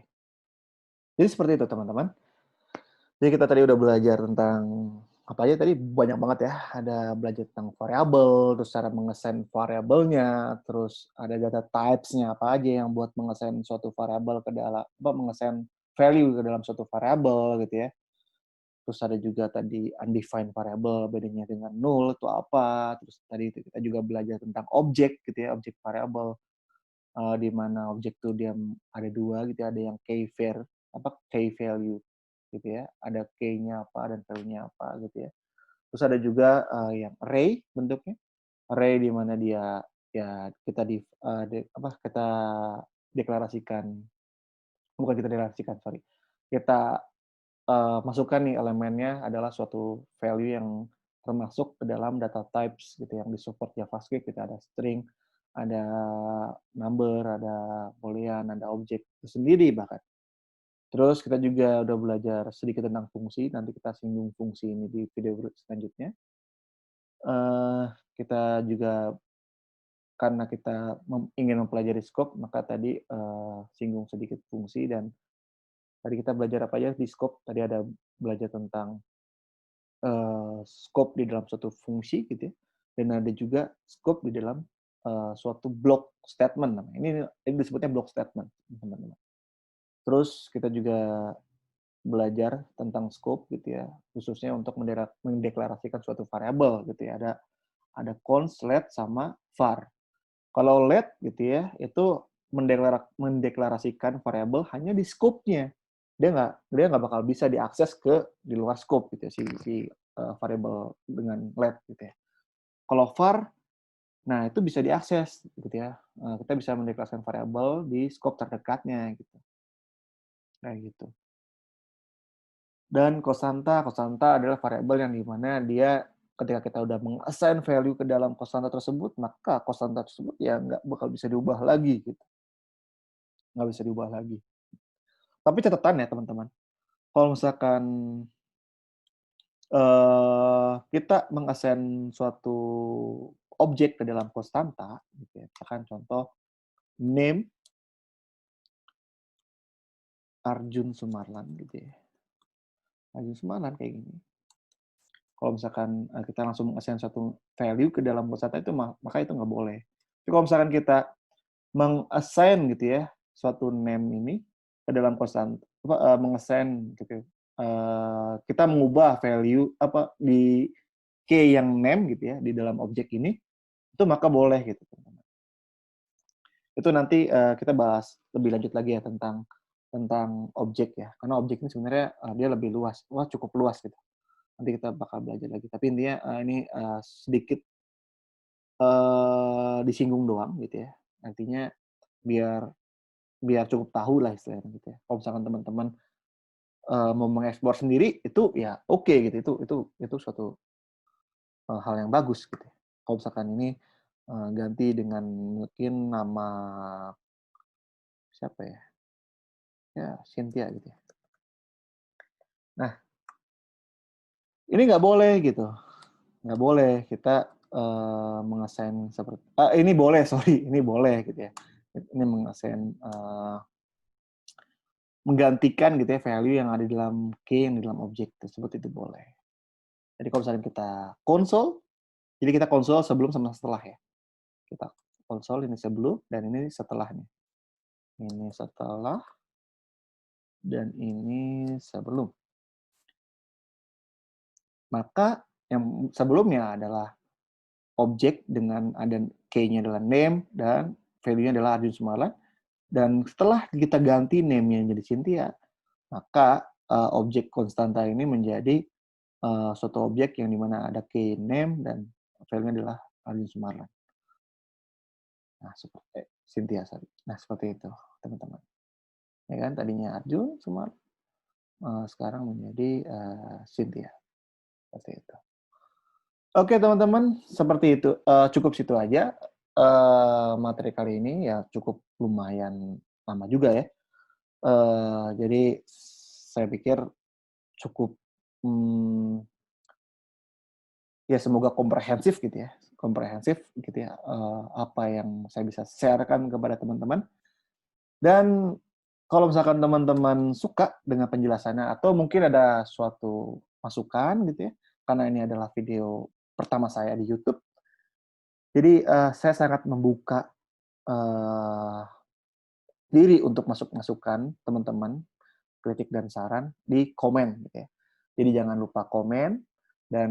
Jadi seperti itu teman-teman. Jadi kita tadi udah belajar tentang apa aja tadi banyak banget ya. Ada belajar tentang variabel, terus cara mengesain variabelnya, terus ada data types-nya apa aja yang buat mengesain suatu variabel ke dalam mengesain value ke dalam suatu variabel gitu ya. Terus ada juga tadi undefined variable bedanya dengan null itu apa. Terus tadi itu kita juga belajar tentang objek gitu ya, objek variable di mana objek itu dia ada dua gitu ya, ada yang key value gitu ya, ada key-nya apa dan value-nya apa gitu ya. Terus ada juga yang array bentuknya, array di mana dia ya kita kita deklarasikan, bukan kita deklarasikan sorry, kita masukkan nih elemennya adalah suatu value yang termasuk ke dalam data types gitu yang disupport JavaScript. Kita ada string, ada number, ada boolean, ada objek sendiri bahkan. Terus kita juga udah belajar sedikit tentang fungsi, nanti kita singgung fungsi ini di video selanjutnya. Kita juga karena kita ingin mempelajari scope, maka tadi singgung sedikit fungsi dan tadi kita belajar apa aja di scope. Tadi ada belajar tentang scope di dalam suatu fungsi gitu ya, dan ada juga scope di dalam suatu block statement namanya. Ini disebutnya block statement, teman-teman. Terus kita juga belajar tentang scope gitu ya, khususnya untuk mendeklarasikan suatu variabel gitu ya. Ada const, let, sama var. Kalau let gitu ya, itu mendeklarasikan variabel hanya di scope-nya. Dia nggak bakal bisa diakses di luar scope gitu ya, si variabel dengan let gitu ya. Kalau var, nah itu bisa diakses gitu ya. Kita bisa mendeklarasikan variabel di scope terdekatnya gitu. Kayak gitu. Dan konstanta adalah variabel yang di mana dia ketika kita udah meng-assign value ke dalam konstanta tersebut, maka konstanta tersebut ya nggak bakal bisa diubah lagi gitu, nggak bisa diubah lagi. Tapi catatan ya teman-teman, kalau misalkan, kita meng-assign suatu objek ke dalam konstanta gitu ya, misalkan contoh name Arjun Sumarlan gitu ya, Arjun Sumarlan kayak gini. Kalau misalkan, kita langsung meng-assign suatu value ke dalam konstanta itu maka itu nggak boleh. Tapi kalau misalkan kita meng-assign gitu ya, suatu name ini ke dalam meng-assign gitu, kita mengubah value di key yang name gitu ya, di dalam objek ini, itu maka boleh gitu, teman-teman. Itu nanti, kita bahas lebih lanjut lagi ya tentang objek ya, karena objek ini sebenarnya, dia lebih luas, cukup luas gitu. Nanti kita bakal belajar lagi. Tapi intinya, ini, sedikit, disinggung doang gitu ya. Artinya biar biar cukup tahu lah istilahnya gitu ya. Kalau misalkan teman-teman, mau mengeksplor sendiri itu ya oke gitu, itu suatu, hal yang bagus gitu ya. Kalau misalkan ini, ganti dengan mungkin nama siapa ya, ya Cynthia gitu ya. Nah, ini nggak boleh gitu, nggak boleh kita, meng-assign ini boleh sorry, ini boleh gitu ya. Ini meng-assign, menggantikan gitu ya value yang ada di dalam key yang di dalam objek tersebut itu boleh. Jadi kalau misalnya kita konsol, jadi kita konsol sebelum sama setelah ya. Kita konsol ini sebelum dan ini setelahnya. Ini setelah dan ini sebelum. Maka yang sebelumnya adalah objek dengan ada key-nya adalah name dan value-nya adalah Arjun Sumarlan. Dan setelah kita ganti name-nya jadi Cynthia, maka objek konstanta ini menjadi suatu objek yang dimana ada key name dan value-nya adalah Arjun Sumarlan. Nah, seperti Cynthia sorry. Nah, seperti itu, teman-teman. Ya kan, tadinya Arjun Sumarlan, sekarang menjadi Cynthia. Seperti itu. Oke, teman-teman, seperti itu. Cukup situ aja materi kali ini ya cukup lumayan lama juga ya. Jadi saya pikir cukup, ya semoga komprehensif gitu ya, apa yang saya bisa share-kan kepada teman-teman. Dan kalau misalkan teman-teman suka dengan penjelasannya atau mungkin ada suatu masukan gitu ya, karena ini adalah video pertama saya di YouTube, jadi, saya sangat membuka, eee, diri untuk masukan teman-teman, kritik dan saran di komen gitu ya. Jadi jangan lupa komen dan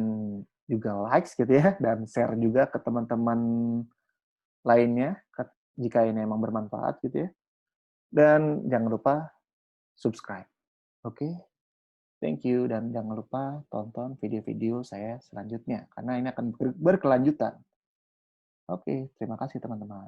juga likes gitu ya, dan share juga ke teman-teman lainnya jika ini memang bermanfaat gitu ya. Dan jangan lupa subscribe. Oke, thank you dan jangan lupa tonton video-video saya selanjutnya karena ini akan berkelanjutan. Oke, terima kasih teman-teman.